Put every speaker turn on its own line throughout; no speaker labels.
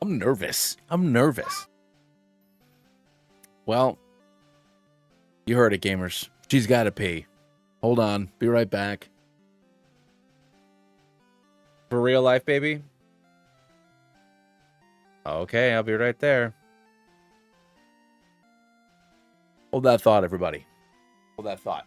I'm nervous. I'm nervous. Well, you heard it, gamers. She's got to pee. Hold on. Be right back. For real life, baby? Okay, I'll be right there. Hold that thought, everybody. Hold that thought.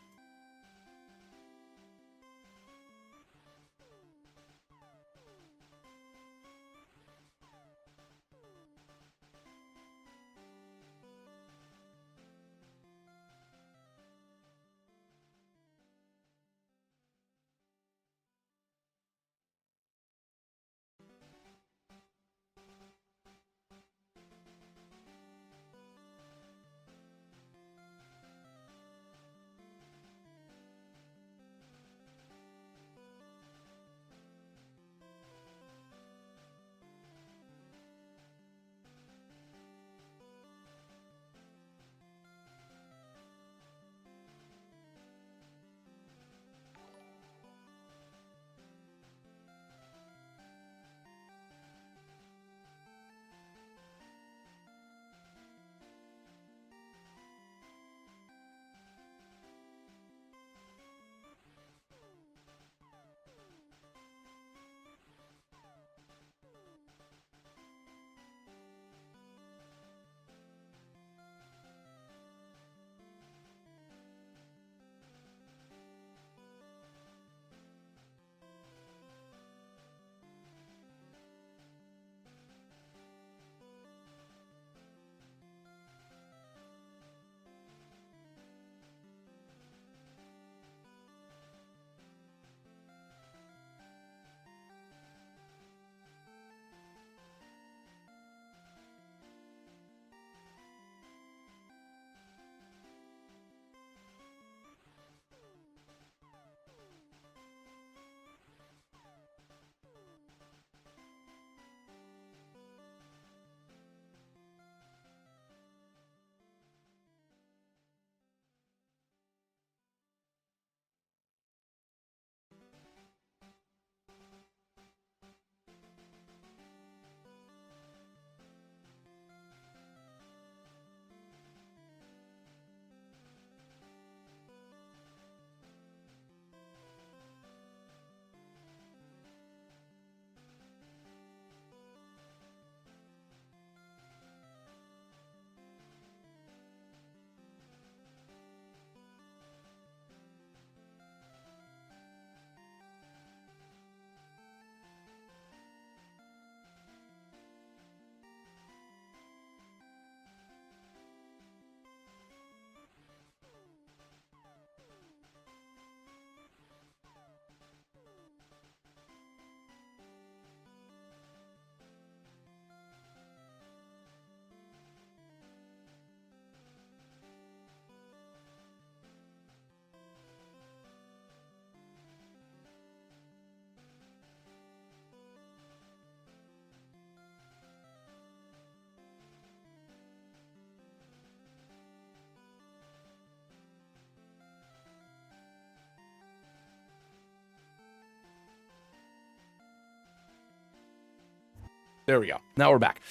There we go. Now we're back.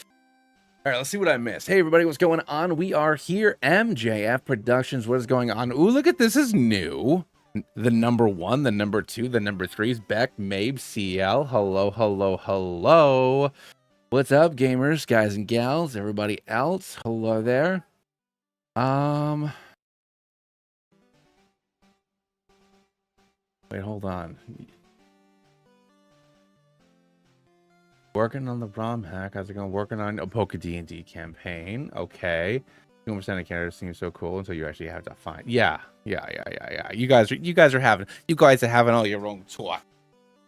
All right, let's see what I missed. Hey, everybody, what's going on? We are here, MJF Productions. What is going on? Ooh, look at this. Is new. The number 1, the number 2, the number 3 is Beck, Mabe, CL. Hello, hello, hello. What's up, gamers, guys and gals, everybody else? Hello there. Wait, hold on. Working on the ROM hack. How's it going? Working on a Poke D&D campaign. Okay. 2% of characters seems so cool until you actually have to find. Yeah. You guys are having all your own talk.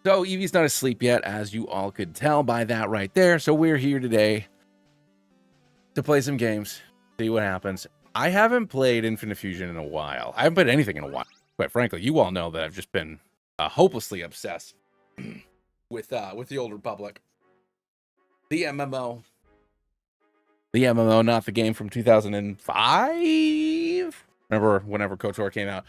So Evie's not asleep yet, as you all could tell by that right there. So we're here today to play some games, see what happens. I haven't played Infinite Fusion in a while. I haven't played anything in a while. Quite frankly, you all know that I've just been hopelessly obsessed with the Old Republic. The MMO, not the game from 2005. Remember whenever KOTOR came out.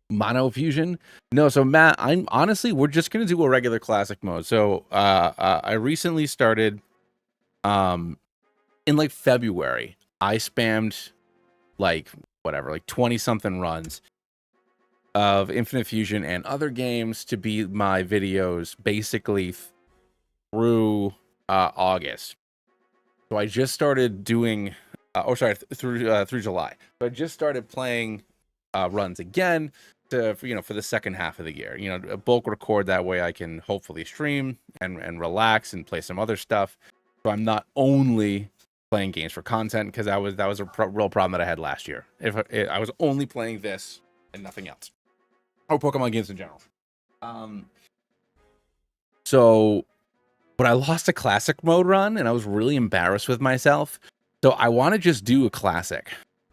Mono Fusion? No, so Matt, I'm honestly, we're just gonna do a regular classic mode. So I recently started in like February. I spammed like whatever, like 20 something runs of Infinite Fusion and other games to be my videos basically through August. So I just started doing through July. So I just started playing runs again to for the second half of the year. Bulk record, that way I can hopefully stream and relax and play some other stuff. So I'm not only playing games for content, because that was a real problem that I had last year. If I was only playing this and nothing else, or Pokemon games in general. So, but I lost a classic mode run and I was really embarrassed with myself. So I want to just do a classic.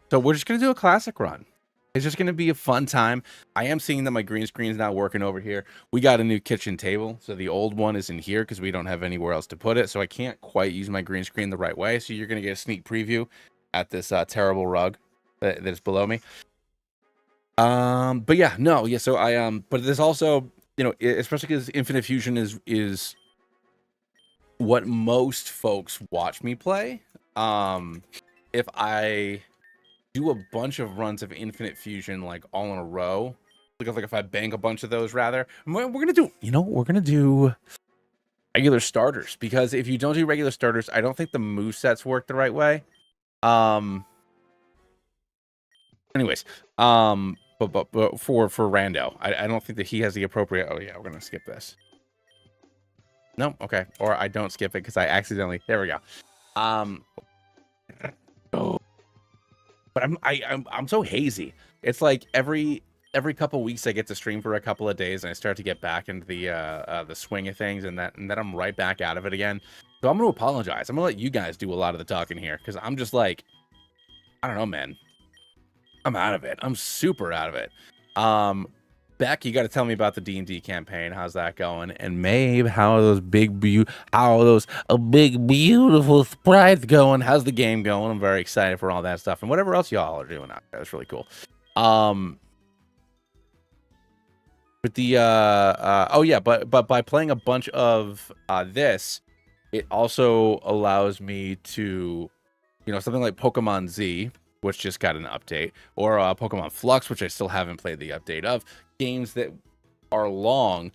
So we're just gonna do a classic run. It's just gonna be a fun time. I am seeing that my green screen's not working over here. We got a new kitchen table, so the old one is in here because we don't have anywhere else to put it. So I can't quite use my green screen the right way. So you're gonna get a sneak preview at this terrible rug that is below me. But yeah, no, yeah. So but there's also, especially because Infinite Fusion is what most folks watch me play. If I do a bunch of runs of Infinite Fusion like all in a row, like if I bank a bunch of those, rather, we're gonna do, we're gonna do regular starters, because if you don't do regular starters, I don't think the movesets work the right way. Anyways, but for Rando, I don't think that he has the appropriate. Oh yeah, we're gonna skip this. No, okay, or I don't skip it because I accidentally. There we go. Oh, but I'm so hazy. It's like every couple weeks I get to stream for a couple of days and I start to get back into the swing of things, and then I'm right back out of it again. So I'm gonna apologize. I'm gonna let you guys do a lot of the talking here, because I'm just like, I don't know, man. I'm out of it. I'm super out of it. Beck, you got to tell me about the D&D campaign. How's that going? And Maeve, how are those big beautiful sprites going? How's the game going? I'm very excited for all that stuff and whatever else y'all are doing out there. That's really cool. With the oh yeah, but by playing a bunch of this, it also allows me to, something like Pokemon Z, which just got an update, or Pokemon Flux, which I still haven't played the update of. Games that are long,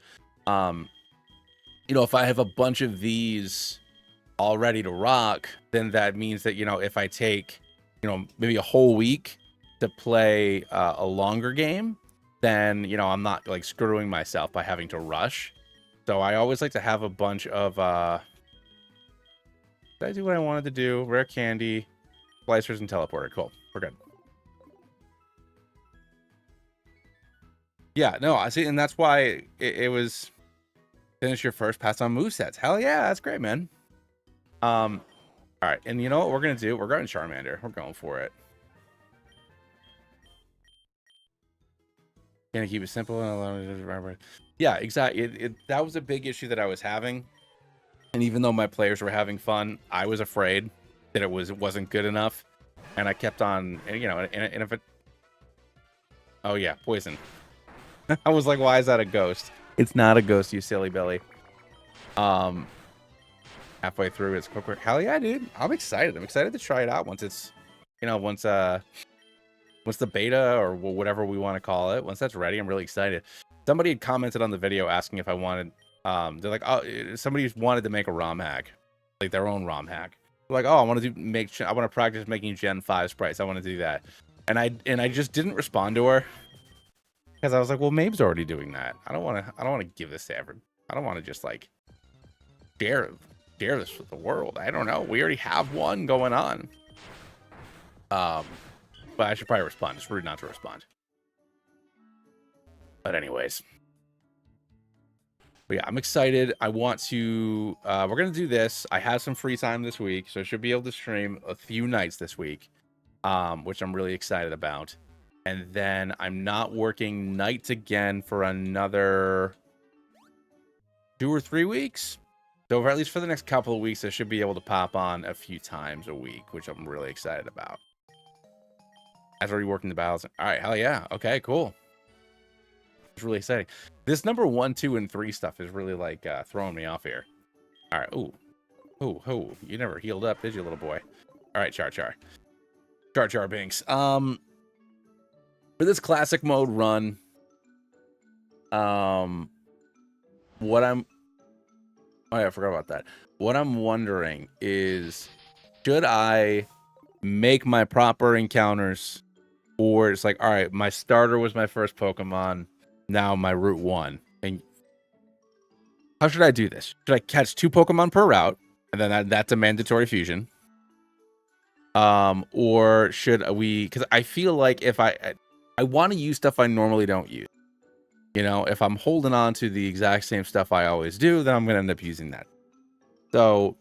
if I have a bunch of these all ready to rock, then that means that, if I take, maybe a whole week to play a longer game, then, I'm not like screwing myself by having to rush. So I always like to have a bunch of, did I do what I wanted to do? Rare candy, splicers, and teleporter. Cool. We're good. Yeah, no, I see, and that's why it was finish your first pass on movesets. Hell yeah, that's great, man. All right, and you know what we're gonna do? We're going Charmander. We're going for it. Gonna keep it simple and allow. Yeah, exactly. That was a big issue that I was having, and even though my players were having fun, I was afraid that it wasn't good enough, and I kept on, and if it. Oh yeah, poison. I was like, why is that a ghost? It's not a ghost, you silly Billy. Halfway through, it's quick. Hell yeah, dude. I'm excited. I'm excited to try it out once it's, once the beta, or whatever we want to call it, once that's ready. I'm really excited. Somebody had commented on the video asking if I wanted, they're like, oh, somebody wanted to make a ROM hack, like their own ROM hack. They're like, oh, I want to practice making Gen 5 sprites. I want to do that. And I just didn't respond to her, because I was like, well, Maeve's already doing that. I don't want to give this to everyone. I don't want to just like share this with the world. I don't know. We already have one going on. But I should probably respond. It's rude not to respond. But anyways. But yeah, I'm excited. I want to, we're going to do this. I have some free time this week, so I should be able to stream a few nights this week, which I'm really excited about. And then I'm not working nights again for another 2 or 3 weeks. So at least for the next couple of weeks, I should be able to pop on a few times a week, which I'm really excited about. I've already worked in the battles. All right, hell yeah. Okay, cool. It's really exciting. This number 1, 2, and 3 stuff is really like throwing me off here. All right. Ooh. Ooh. You never healed up, did you, little boy? All right, Jar Jar Binks. For this classic mode run, what I'm oh yeah, I forgot about that. What I'm wondering is, should I make my proper encounters, or it's like, all right, my starter was my first Pokemon, now my Route 1, and how should I do this? Should I catch 2 Pokemon per route, and then that's a mandatory fusion? Or should we? Because I feel like if I want to use stuff I normally don't use. You know, if I'm holding on to the exact same stuff I always do, then I'm going to end up using that. So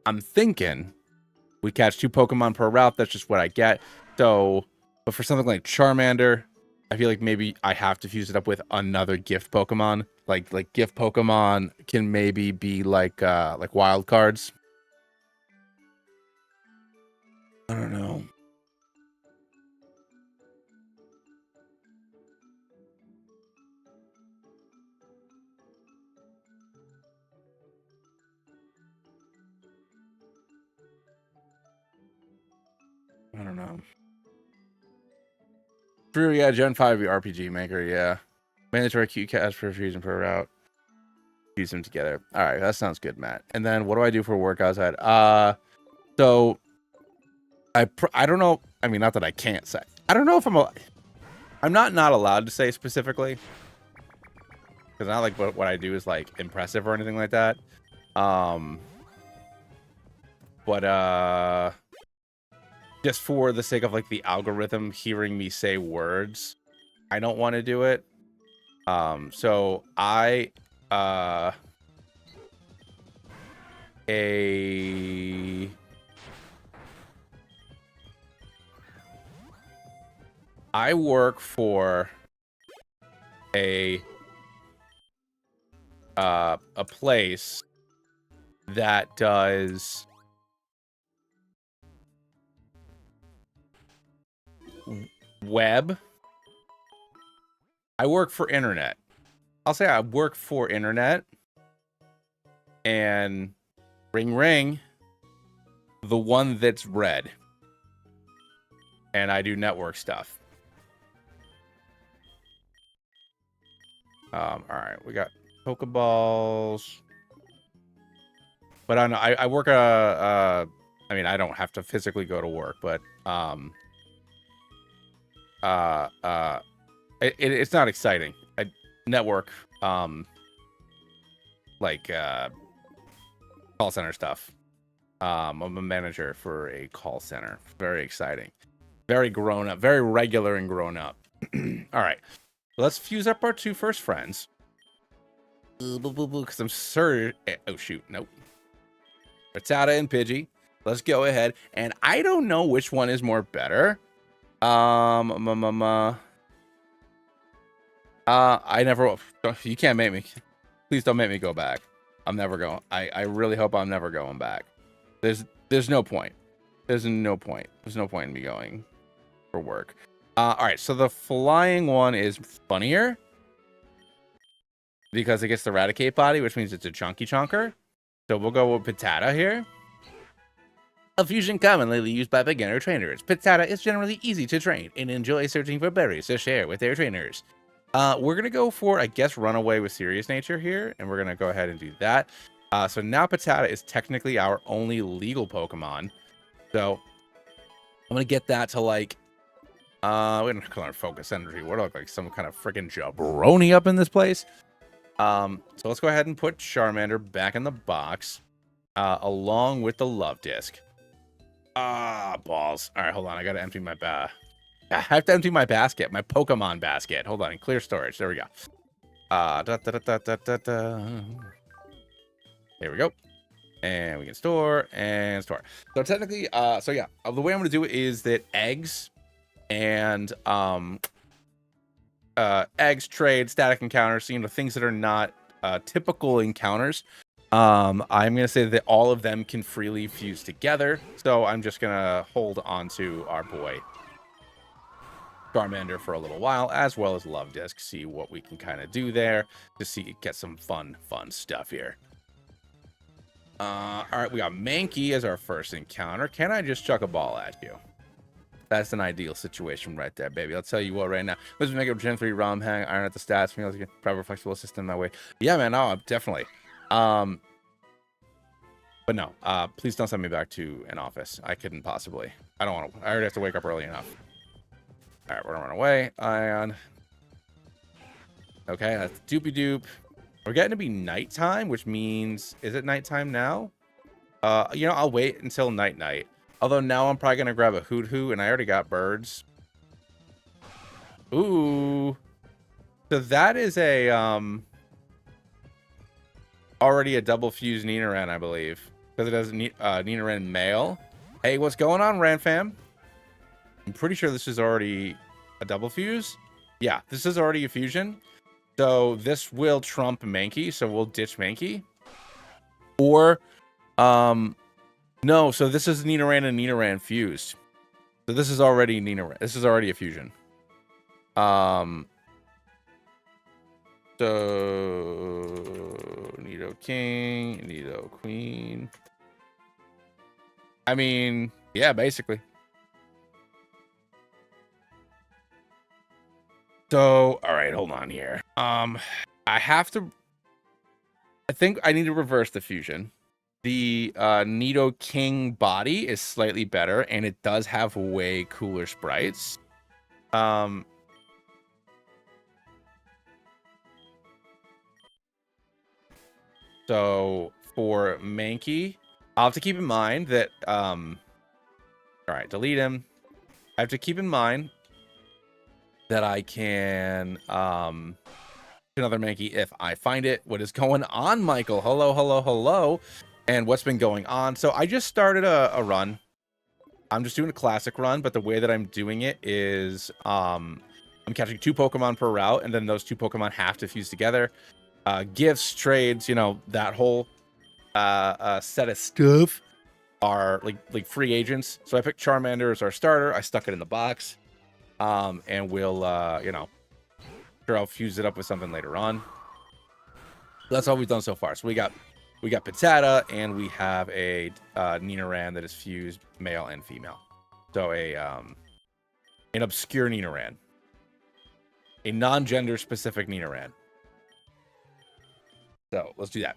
I'm thinking we catch 2 Pokemon per route. That's just what I get. So, but for something like Charmander, I feel like maybe I have to fuse it up with another gift Pokemon. Like gift Pokemon can maybe be like wild cards. I don't know. I don't know. True, yeah, Gen 5 RPG Maker, yeah. Mandatory Q cast for fusion per route. Fuse them together. All right, that sounds good, Matt. And then what do I do for work outside? So I don't know. I mean, not that I can't say. I don't know if I'm not allowed to say specifically, because not like what I do is like impressive or anything like that. But just for the sake of like the algorithm hearing me say words, I don't want to do it. So I work for a place that does web. I work for internet. I'll say I work for internet, and ring ring, the one that's red, and I do network stuff. All right, we got Pokeballs, but I work I mean, I don't have to physically go to work, but it's not exciting. I network like call center stuff. I'm a manager for a call center. Very exciting. Very grown up. Very regular and grown up. All right. Let's fuse up our 2 first friends. Because I'm sure... Oh, shoot. Nope. Rattata and Pidgey. Let's go ahead. And I don't know which one is more better. I never... You can't make me... Please don't make me go back. I'm never going... I really hope I'm never going back. There's no point. There's no point. There's no point in me going for work. All right, so the flying one is funnier because it gets the Raticate body, which means it's a chunky chunker. So we'll go with Pitata here. A fusion commonly used by beginner trainers. Pitata is generally easy to train and enjoy searching for berries to share with their trainers. We're going to go for, I guess, Runaway with Serious Nature here, and we're going to go ahead and do that. So now Pitata is technically our only legal Pokemon. So I'm going to get that to like... we don't call it Focus Energy. What look like some kind of freaking jabroni up in this place. So let's go ahead and put Charmander back in the box, along with the Love Disc. Balls. All right, hold on. I gotta empty my I have to empty my basket, my Pokemon basket. Hold on, clear storage. There we go. There we go. And we can store and store. So technically, so yeah, the way I'm gonna do it is that eggs and eggs, trade, static encounters, you know, things that are not typical encounters. I'm gonna say that all of them can freely fuse together, so I'm just gonna hold on to our boy Charmander for a little while, as well as Love Disc. See what we can kind of do there to get some fun stuff here. All right, we got Mankey as our first encounter. Can I just chuck a ball at you? That's an ideal situation right there, baby. I'll tell you what right now. Let's make a Gen 3 ROM hang, iron at the stats, feels like a proper flexible system that way. Yeah, man, no, definitely. But no, please don't send me back to an office. I couldn't possibly. I don't want to. I already have to wake up early enough. All right, we're gonna run away. Ion. Okay, that's Doopy Doop. We're getting to be nighttime, which means, is it nighttime now? You know, I'll wait until night. Although now I'm probably gonna grab a Hoot, and I already got birds. Ooh. So that is a already a double fused Nidoran, I believe. Because it has Nidoran male. Hey, what's going on, Ranfam? I'm pretty sure this is already a double fuse. Yeah, this is already a fusion. So this will trump Mankey, so we'll ditch Mankey. Or, no, so this is Nidoran and Nidoran fused. So this is already Nidoran. This is already a fusion. So Nido King, Nido Queen. I mean, yeah, basically. So, all right, hold on here. I think I need to reverse the fusion. The Nido King body is slightly better, and it does have way cooler sprites. So for Mankey, I'll have to keep in mind that all right, delete him. I have to keep in mind that I can another Mankey if I find it. What is going on, Michael? Hello. And what's been going on? So I just started a run. I'm just doing a classic run, but the way that I'm doing it is I'm catching 2 Pokemon per route, and then those 2 Pokemon have to fuse together. Gifts, trades, you know, that whole set of stuff are like free agents. So I picked Charmander as our starter. I stuck it in the box. And we'll, you know, sure I'll fuse it up with something later on. That's all we've done so far. So we got Patata, and we have a Nidoran that is fused male and female. So an obscure Nidoran, a non-gender specific Nidoran. So let's do that.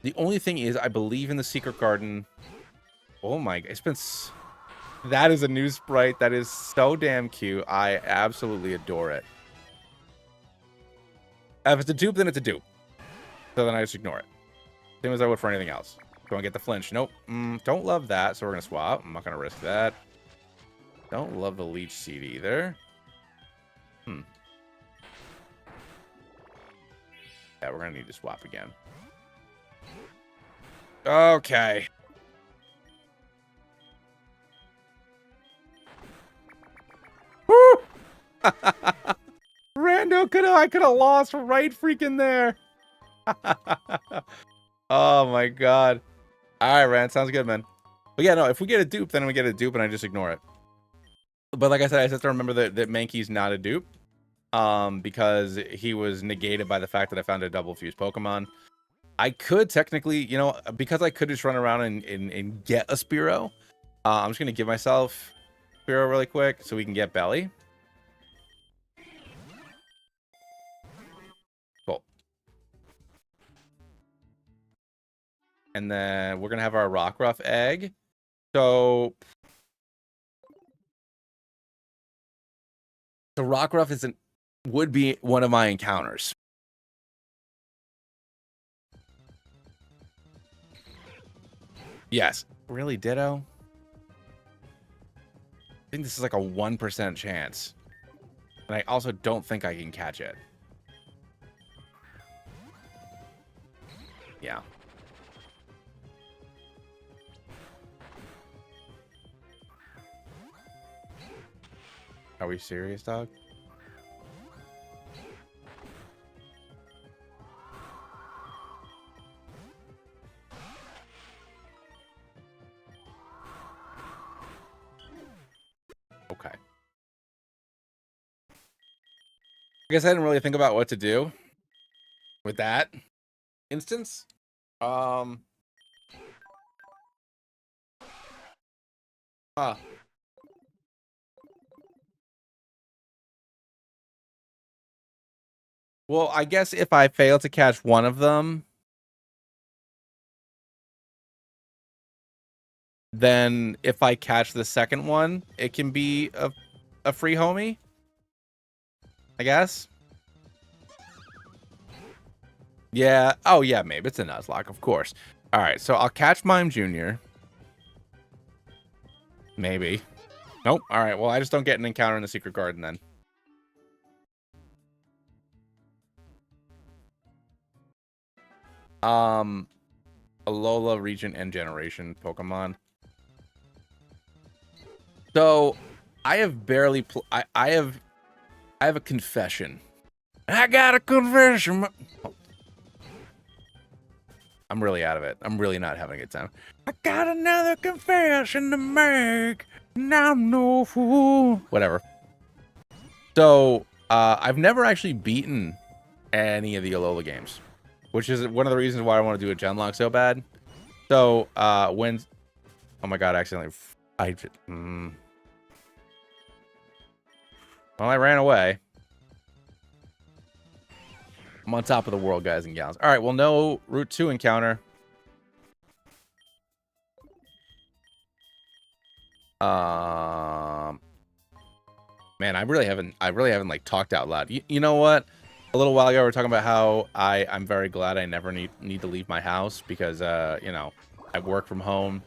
The only thing is, I believe in the Secret Garden. Oh my, it's been. That is a new sprite. That is so damn cute. I absolutely adore it. If it's a dupe, then it's a dupe. So then I just ignore it. Same as I would for anything else. Go and get the flinch. Nope. Don't love that, so we're going to swap. I'm not going to risk that. Don't love the leech seed either. Yeah, we're going to need to swap again. Okay. Woo! Rando I could have lost right freaking there. Oh my god. Alright, Rand, sounds good, man. But yeah, no, if we get a dupe, then we get a dupe and I just ignore it. But like I said, I just have to remember that Mankey's not a dupe. Because he was negated by the fact that I found a double fused Pokemon. I could technically, you know, because I could just run around and get a Spearow. I'm just gonna give myself Spearow really quick so we can get Belly. Cool. And then we're gonna have our Rockruff egg. So the Rockruff would be one of my encounters. Yes. Really, Ditto? I think this is like a 1% chance. And I also don't think I can catch it. Yeah. Are we serious, dog? Okay. I guess I didn't really think about what to do with that instance. Huh. Well, I guess if I fail to catch one of them, then if I catch the second one, it can be a free homie, I guess. Yeah. Oh, yeah, maybe it's a Nuzlocke, of course. All right, so I'll catch Mime Jr. Maybe. Nope. All right, well, I just don't get an encounter in the Secret Garden then. Alola, Region, and Generation Pokemon. So, I have barely... I have a confession. I got a confession. Oh. I'm really out of it. I'm really not having a good time. I got another confession to make. Now I'm no fool. Whatever. So, I've never actually beaten any of the Alola games, which is one of the reasons why I want to do a Genlock so bad. So, when... Oh my god, I accidentally... Well, I ran away. I'm on top of the world, guys and gals. All right, well, no Route 2 encounter. Man, I really haven't like talked out loud. You know what? A little while ago, we were talking about how I'm very glad I never need to leave my house because you know, I work from home.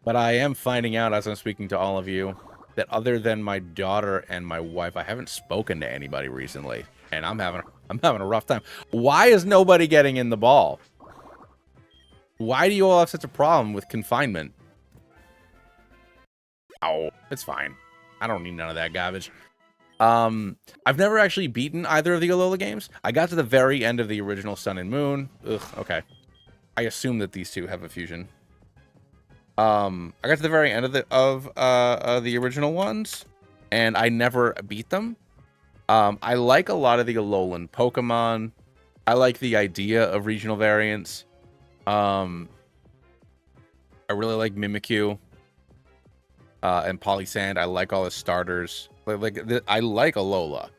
But I am finding out as I'm speaking to all of you that other than my daughter and my wife, I haven't spoken to anybody recently, and I'm having a rough time. Why is nobody getting in the ball? Why do you all have such a problem with confinement? Oh, it's fine. I don't need none of that garbage. I've never actually beaten either of the Alola games. I got to the very end of the original Sun and Moon. Ugh, okay. I assume that these two have a fusion. I got to the very end of the original ones, and I never beat them. I like a lot of the Alolan Pokemon. I like the idea of regional variants. I really like Mimikyu and Polysand. I like all the starters. I like Alola.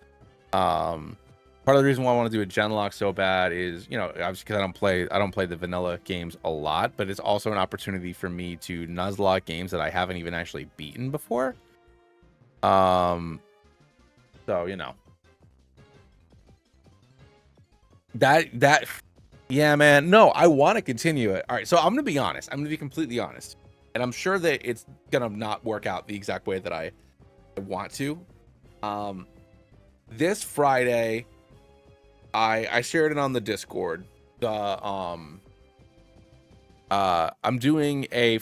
Part of the reason why I want to do a Genlock so bad is, you know, obviously because I don't play the vanilla games a lot, but it's also an opportunity for me to Nuzlocke games that I haven't even actually beaten before. So, you know. That yeah, man. No, I want to continue it. All right, so I'm going to be honest. I'm going to be completely honest. And I'm sure that it's going to not work out the exact way that I want to. This Friday, I shared it on the Discord. I'm doing a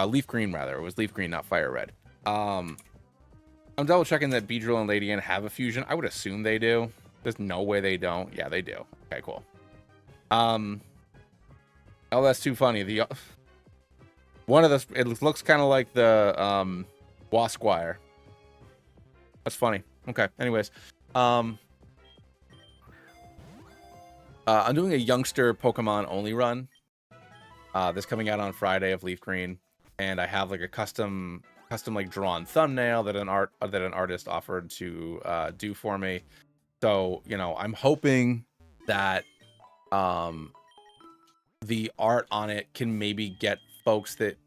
leaf green rather. It was leaf green, not fire red. I'm double checking that Beedrill and Ladian have a fusion. I would assume they do. There's no way they don't. Yeah, they do. Okay, cool. Oh, that's too funny. The one of the it looks kind of like the Wasquire. That's funny. Okay. Anyways, I'm doing a youngster Pokemon only run. That's coming out on Friday of Leaf Green, and I have like a custom like drawn thumbnail that an artist offered to do for me. So, you know, I'm hoping that the art on it can maybe get folks that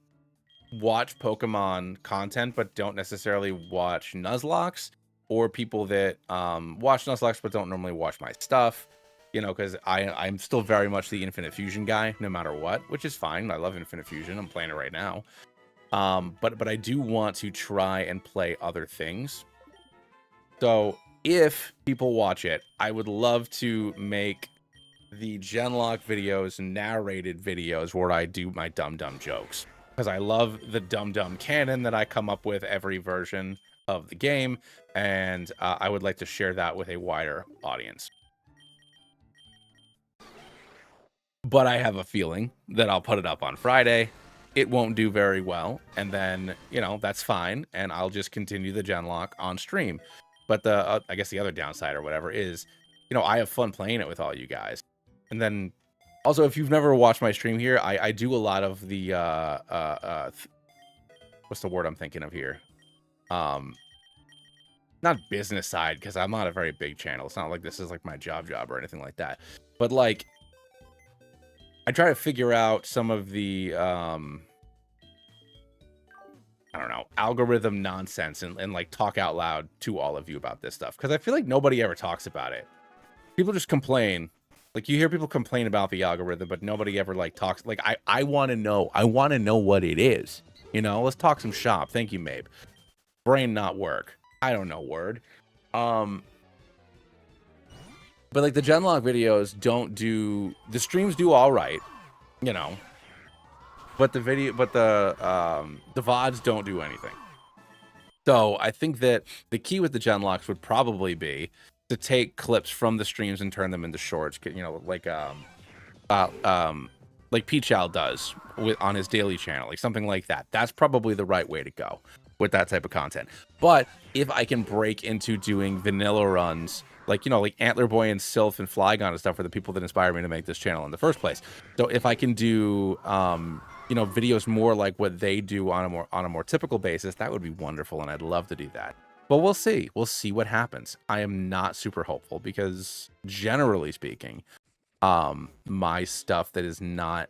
watch Pokemon content but don't necessarily watch Nuzlocks, or people that watch Nuzlocke but don't normally watch my stuff, you know, because I'm still very much the Infinite Fusion guy no matter what, which is fine. I love Infinite Fusion. I'm playing it right now. But I do want to try and play other things. So if people watch it, I would love to make the Genlock videos narrated videos where I do my dumb jokes, because I love the dumb canon that I come up with every version of the game, and I would like to share that with a wider audience. But I have a feeling that I'll put it up on Friday. It won't do very well, and then, you know, that's fine, and I'll just continue the Genlock on stream. But the I guess the other downside or whatever is, you know, I have fun playing it with all you guys. And then also, if you've never watched my stream here, I do a lot of the what's the word I'm thinking of here? Not business side, because I'm not a very big channel. It's not like this is like my job or anything like that. But like, I try to figure out some of the I don't know, algorithm nonsense and like talk out loud to all of you about this stuff, because I feel like nobody ever talks about it. People just complain. Like, you hear people complain about the algorithm, but nobody ever like talks. Like, I want to know. I want to know what it is. You know, let's talk some shop. Thank you, Mabe. Brain not work. I don't know word. But like the Genlock videos don't do, the streams do all right, you know. But the VODs don't do anything. So I think that the key with the Genlocks would probably be to take clips from the streams and turn them into shorts, you know, like Peachow does on his daily channel, like something like that. That's probably the right way to go with that type of content. But if I can break into doing vanilla runs, like, you know, like Antler Boy and Sylph and Flygon and stuff, are the people that inspired me to make this channel in the first place. So if I can do you know, videos more like what they do on a more typical basis, that would be wonderful, and I'd love to do that. But we'll see. We'll see what happens. I am not super hopeful because, generally speaking, my stuff that is not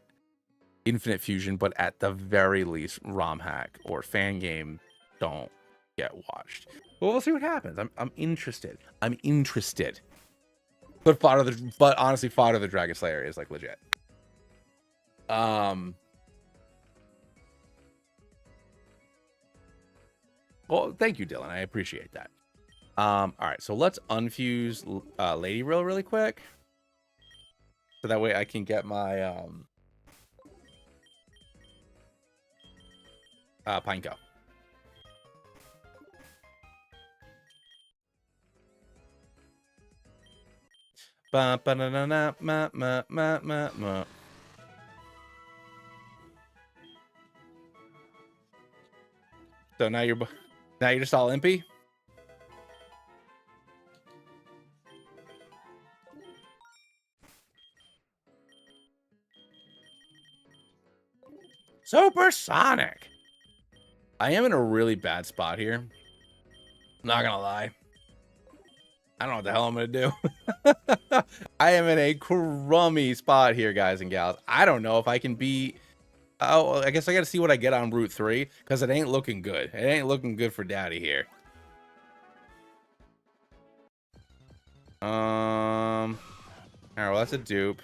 Infinite Fusion, but at the very least ROM hack or fan game, don't get watched. Well, we'll see what happens. I'm interested. I'm interested. But honestly, Fodder the Dragon Slayer is like legit. Well, thank you, Dylan. I appreciate that. All right, so let's unfuse Lady Rill really quick, so that way I can get my Pineco. Ba ba na na na ma ma ma ma ma. So now you're just all impy. Supersonic. I am in a really bad spot here. Not gonna lie. I don't know what the hell I'm gonna do. I am in a crummy spot here, guys and gals. I don't know if I can be. Oh, I guess I gotta see what I get on Route 3, because it ain't looking good. It ain't looking good for Daddy here. All right, well, that's a dupe.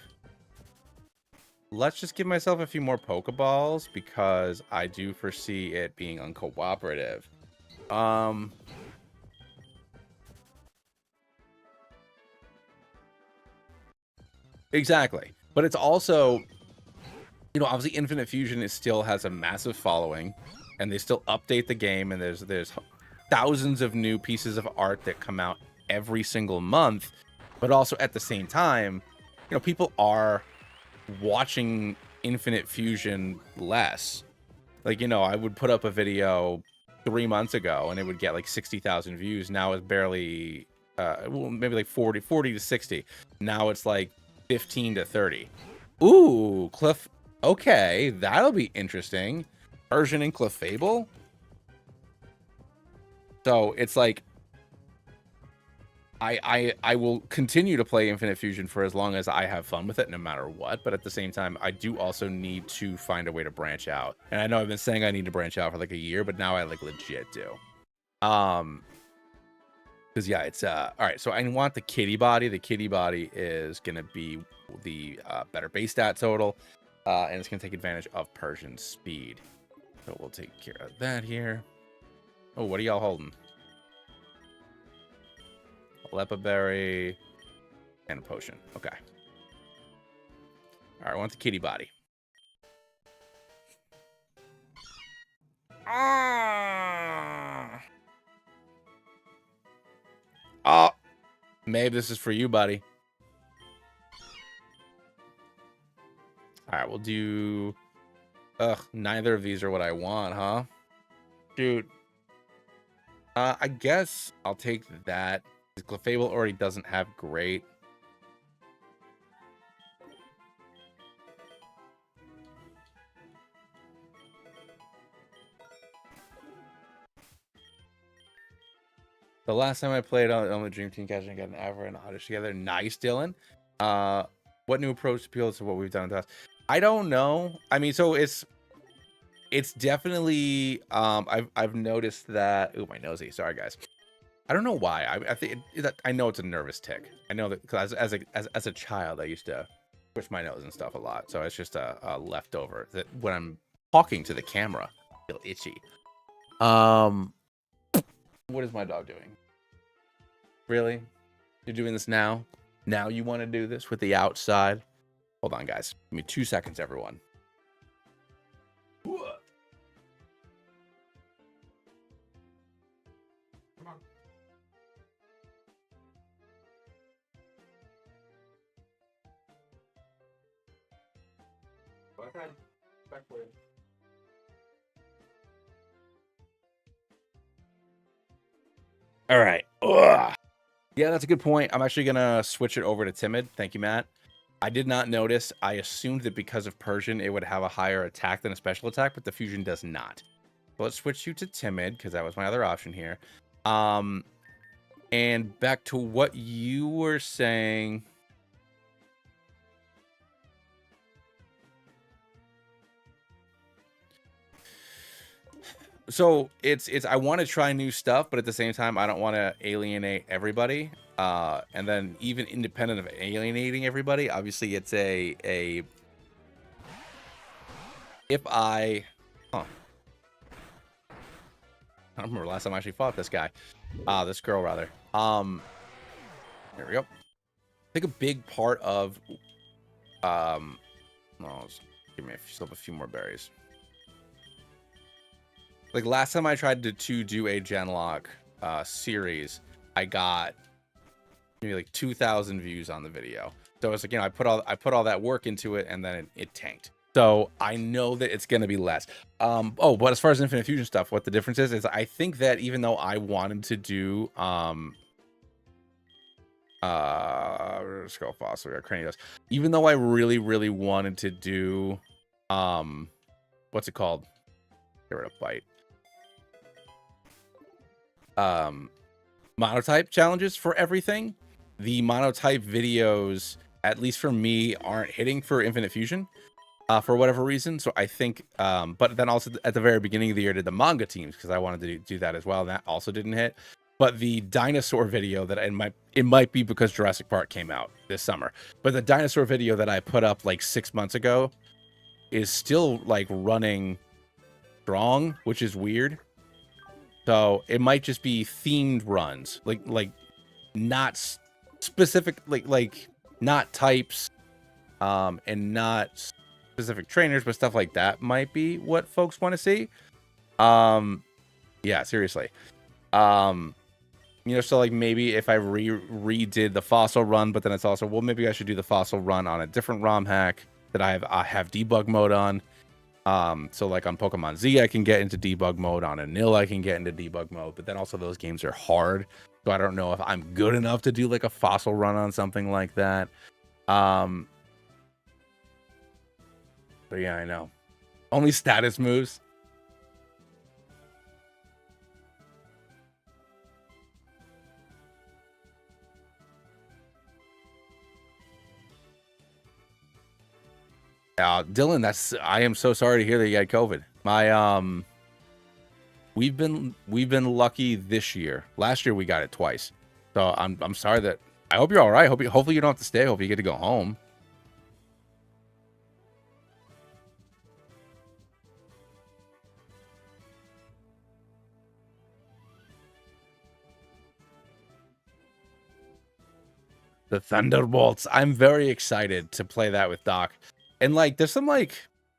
Let's just give myself a few more Pokeballs, because I do foresee it being uncooperative. Exactly. But it's also, you know, obviously Infinite Fusion still has a massive following, and they still update the game, and there's thousands of new pieces of art that come out every single month. But also at the same time, you know, people are watching Infinite Fusion less. Like, you know, I would put up a video 3 months ago and it would get like 60,000 views. Now it's barely well, maybe like 40 to 60. Now it's like 15 to 30. Ooh, Cliff. Okay, that'll be interesting. Persian and Clefable. So it's like I will continue to play Infinite Fusion for as long as I have fun with it, no matter what. But at the same time, I do also need to find a way to branch out. And I know I've been saying I need to branch out for like a year, but now I like legit do. Because yeah, it's all right. So I want the kitty body. The kitty body is gonna be the better base stat total, and it's gonna take advantage of Persian speed. So we'll take care of that here. Oh, what are y'all holding? Lepa berry and a potion. Okay. All right, I want the kitty body. Oh, maybe this is for you, buddy. All right, we'll do. Ugh, neither of these are what I want, huh? Dude. I guess I'll take that. Clefable already doesn't have great. The last time I played on the Dream Team Catching, got an Aver and Oddish together. Nice, Dylan. What new approach appeals to what we've done in the past? I don't know. I mean, so it's definitely I've noticed that. Oh, my nosy. Sorry, guys. I don't know why. I think I know it's a nervous tick. I know that because as a child, I used to push my nose and stuff a lot. So it's just a leftover that when I'm talking to the camera, I feel itchy. What is my dog doing? Really? You're doing this now? Now you want to do this with the outside? Hold on, guys. Give me 2 seconds, everyone. Come on. Go ahead. Back for you. All right. Ugh. Yeah, that's a good point. I'm actually going to switch it over to Timid. Thank you, Matt. I did not notice. I assumed that because of Persian, it would have a higher attack than a special attack, but the fusion does not. So let's switch you to Timid, because that was my other option here. And back to what you were saying. So it's I want to try new stuff, but at the same time, I don't want to alienate everybody. And then even independent of alienating everybody, obviously it's a if I I don't remember last time I actually fought this guy. This girl rather. Here we go. I think a big part of no, give me a few more berries. Like last time I tried to do a Genlock series, I got maybe like 2,000 views on the video. So it's like, you know, I put all that work into it, and then it tanked. So I know that it's going to be less. Oh, but as far as Infinite Fusion stuff, what the difference is I think that even though I wanted to do Skull Fossil, Cranios, even though I really wanted to do what's it called? Get rid of Bite. Monotype challenges for everything. The monotype videos, at least for me, aren't hitting for Infinite Fusion for whatever reason. So I think, but then also at the very beginning of the year, did the manga teams because I wanted to do that as well, and that also didn't hit. But the dinosaur video that it might be because Jurassic Park came out this summer, but the dinosaur video that I put up like 6 months ago is still like running strong, which is weird. So it might just be themed runs, like not specific, like not types, and not specific trainers, but stuff like that might be what folks want to see. Yeah, seriously. You know, so like maybe if I redid the fossil run, but then it's also, well, maybe I should do the fossil run on a different ROM hack that I have debug mode on. So like on Pokemon Z, I can get into debug mode. On Anil, I can get into debug mode, but then also those games are hard. So I don't know if I'm good enough to do like a fossil run on something like that. But yeah, I know. Only status moves. Dylan, I am so sorry to hear that you had COVID. We've been lucky this year. Last year we got it twice. So I'm sorry that. I hope you're all right. Hopefully you don't have to stay. Hope you get to go home. The Thunderbolts. I'm very excited to play that with Doc. And like there's some I'm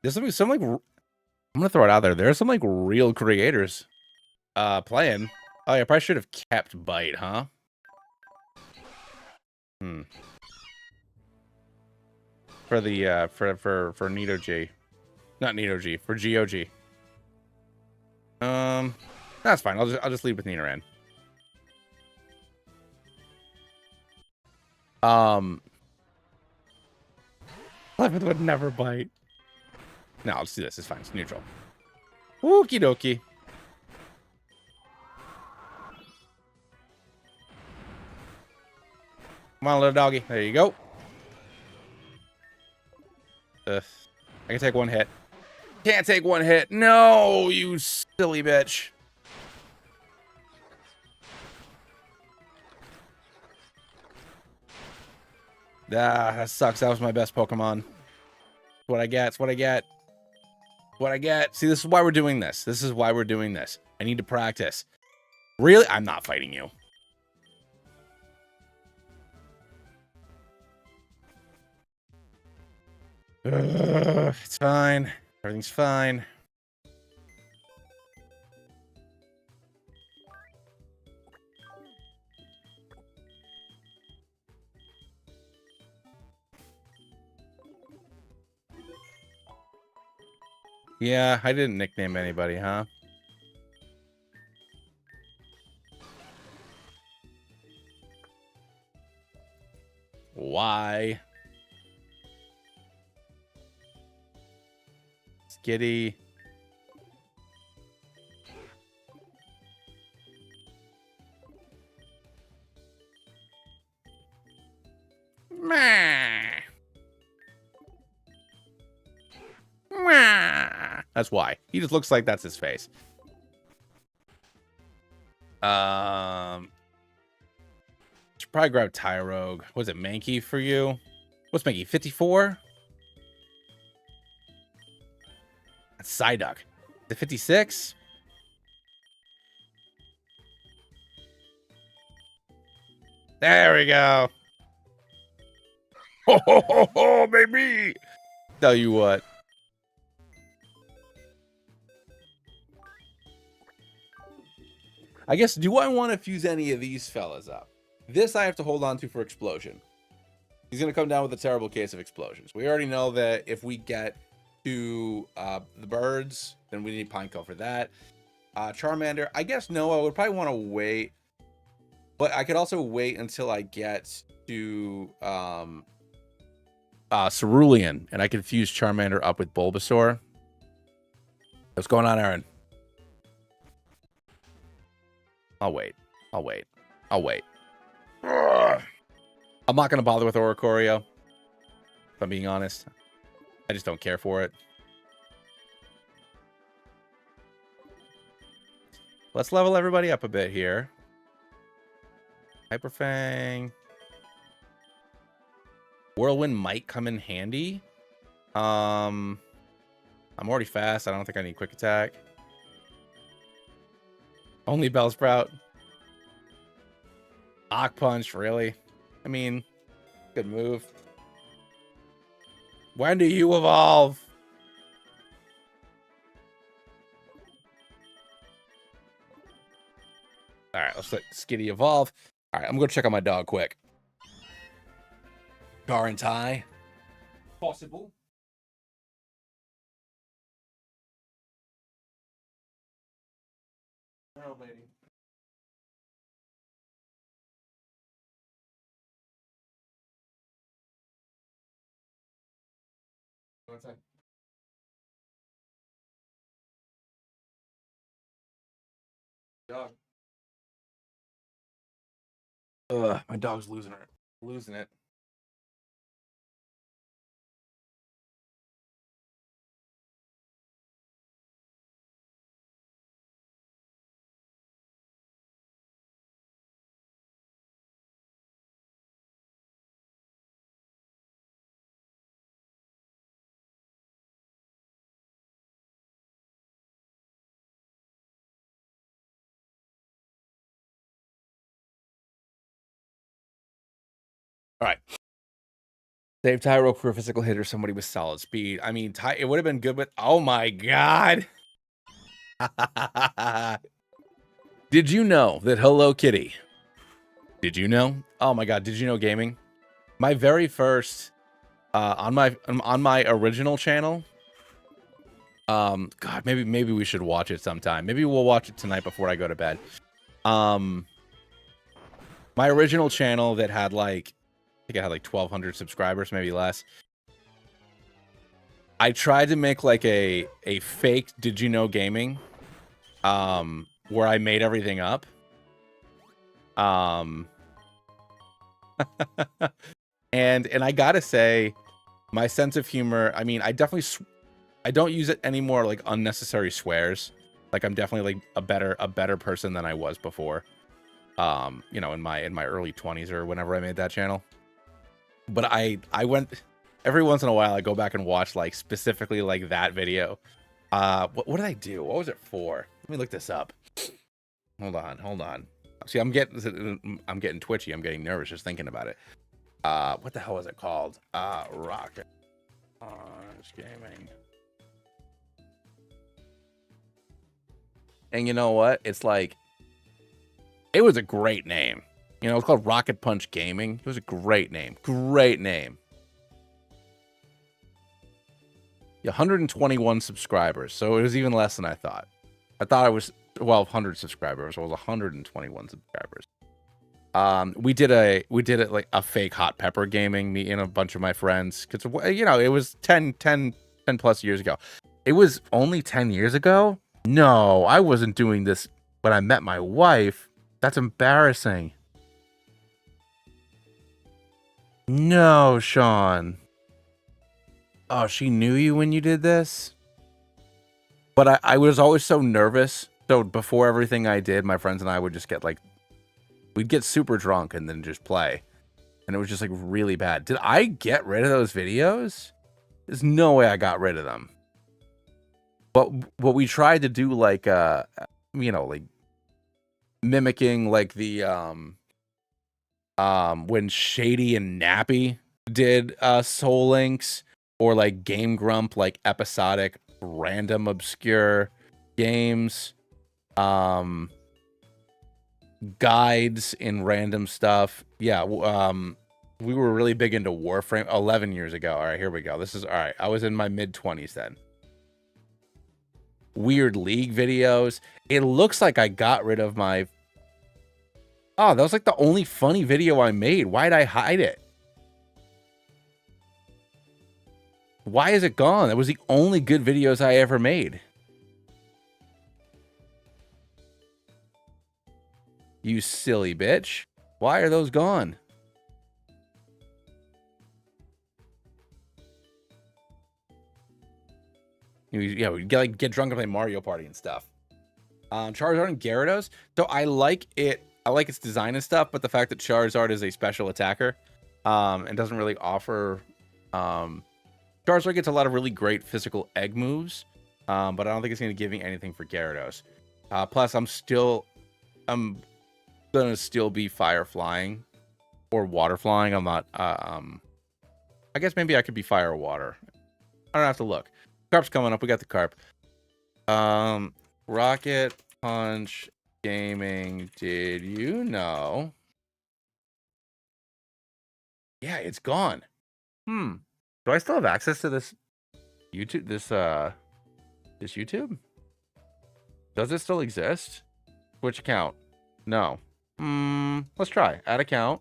gonna throw it out there. There's some like real creators playing. Oh, yeah, I probably should have kept Bite, huh? For the for Nido G. Not Nido G, for GOG. That's fine. I'll just leave with Nidoran. Clefairy would never bite. No, let's do this. It's fine. It's neutral. Okie dokie. Come on, little doggy. There you go. I can take one hit. Can't take one hit. No, you silly bitch. Ah, that sucks. That was my best Pokemon. It's what I get. It's what I get. What I get. See, this is why we're doing this. This is why we're doing this. I need to practice. Really? I'm not fighting you. It's fine. Everything's fine. Yeah, I didn't nickname anybody, huh? Why? Skitty. Meh. Meh. That's why. He just looks like that's his face. Should probably grab Tyrogue. Was it Mankey for you? What's Mankey? 54? That's Psyduck. The 56? There we go. Ho ho ho ho, baby! Tell you what. I guess, do I want to fuse any of these fellas up? This I have to hold on to for Explosion. He's going to come down with a terrible case of explosions. We already know that if we get to the birds, then we need Pineco for that. Charmander, I guess no, I would probably want to wait. But I could also wait until I get to Cerulean, and I can fuse Charmander up with Bulbasaur. What's going on, Aaron? I'll wait. I'll wait. I'll wait. Ugh. I'm not going to bother with Oricorio, if I'm being honest. I just don't care for it. Let's level everybody up a bit here. Hyper Fang. Whirlwind might come in handy. I'm already fast. I don't think I need quick attack. Only Bellsprout. Mach Punch, really? I mean, good move. When do you evolve? All right, let's let Skitty evolve. All right, I'm going to check on my dog quick. Gar and Ty. Possible. Oh, lady. What's that? Dog. Ugh, my dog's losing it. Losing it. All right. Save Tyro for a physical hitter, somebody with solid speed. I mean, it would have been good with... Oh, my God. Did you know that Hello Kitty... Did you know? Oh, my God. Did you know gaming? My very first... on my original channel... God, maybe we should watch it sometime. Maybe we'll watch it tonight before I go to bed. My original channel that had, like... think I had like 1,200 subscribers, maybe less. I tried to make like a fake Did You Know Gaming, where I made everything up. And I gotta say, my sense of humor, I mean, I don't use it anymore, like unnecessary swears. Like I'm definitely like a better person than I was before. You know, in my early 20s or whenever I made that channel. But I went every once in a while I go back and watch like specifically like that video. What did I do? What was it for? Let me look this up. Hold on. See, I'm getting twitchy. I'm getting nervous just thinking about it. What the hell was it called? Rocket Punch Gaming. And you know what? It's like, it was a great name. You know, it's called Rocket Punch Gaming. It was a great name. Great name. 121 subscribers. So it was even less than I thought. I thought it was 1,200 subscribers. It was 121 subscribers. We did it like a fake hot pepper gaming, me and a bunch of my friends. Because, you know, it was 10 plus years ago. It was only 10 years ago? No, I wasn't doing this when I met my wife. That's embarrassing. No, Sean. Oh, she knew you when you did this? But I was always so nervous. So before everything I did, my friends and I would just get like, we'd get super drunk and then just play. And it was just like really bad. Did I get rid of those videos? There's no way I got rid of them. But what we tried to do, like, you know, like mimicking like the when Shady and Nappy did Soul Links, or like Game Grump, like episodic random obscure games, guides in random stuff. Yeah, we were really big into Warframe 11 years ago. All right, here we go. This is all right. I was in my mid-20s then. Weird League videos. It looks like I got rid of my... Oh, that was like the only funny video I made. Why'd I hide it? Why is it gone? That was the only good videos I ever made. You silly bitch. Why are those gone? Yeah, we get drunk and play Mario Party and stuff. Charizard and Gyarados. So I like it. I like its design and stuff, but the fact that Charizard is a special attacker, and doesn't really offer. Charizard gets a lot of really great physical egg moves, but I don't think it's going to give me anything for Gyarados. Plus, I'm gonna still be fire flying or water flying. I'm not. I guess maybe I could be fire or water. I don't have to look. Carp's coming up. We got the Carp. Rocket Punch Gaming. Did you know? Yeah, it's gone. Do I still have access to this YouTube? This YouTube? Does it still exist? Which account? No. Let's try. Add account.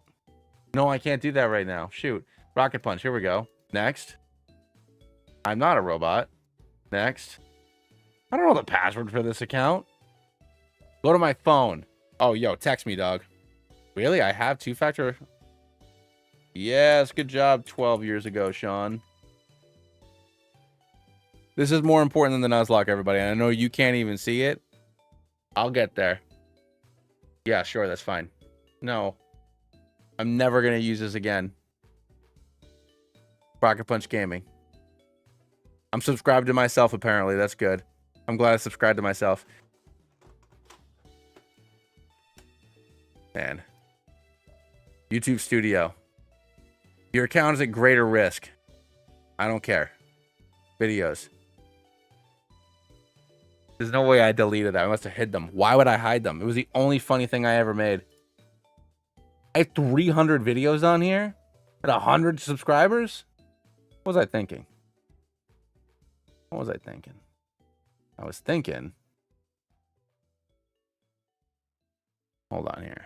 No, I can't do that right now. Shoot. Rocket Punch. Here we go. Next. I'm not a robot. Next. I don't know the password for this account. Go to my phone. Oh, yo, text me, dog. Really? I have two-factor? Yes, good job 12 years ago, Sean. This is more important than the Nuzlocke, everybody. And I know you can't even see it. I'll get there. Yeah, sure, that's fine. No. I'm never going to use this again. Rocket Punch Gaming. I'm subscribed to myself, apparently. That's good. I'm glad I subscribed to myself. Man. YouTube Studio. Your account is at greater risk. I don't care. Videos. There's no way I deleted that. I must have hid them. Why would I hide them? It was the only funny thing I ever made. I have 300 videos on here at 100 subscribers? What was I thinking? What was I thinking? I was thinking. Hold on here.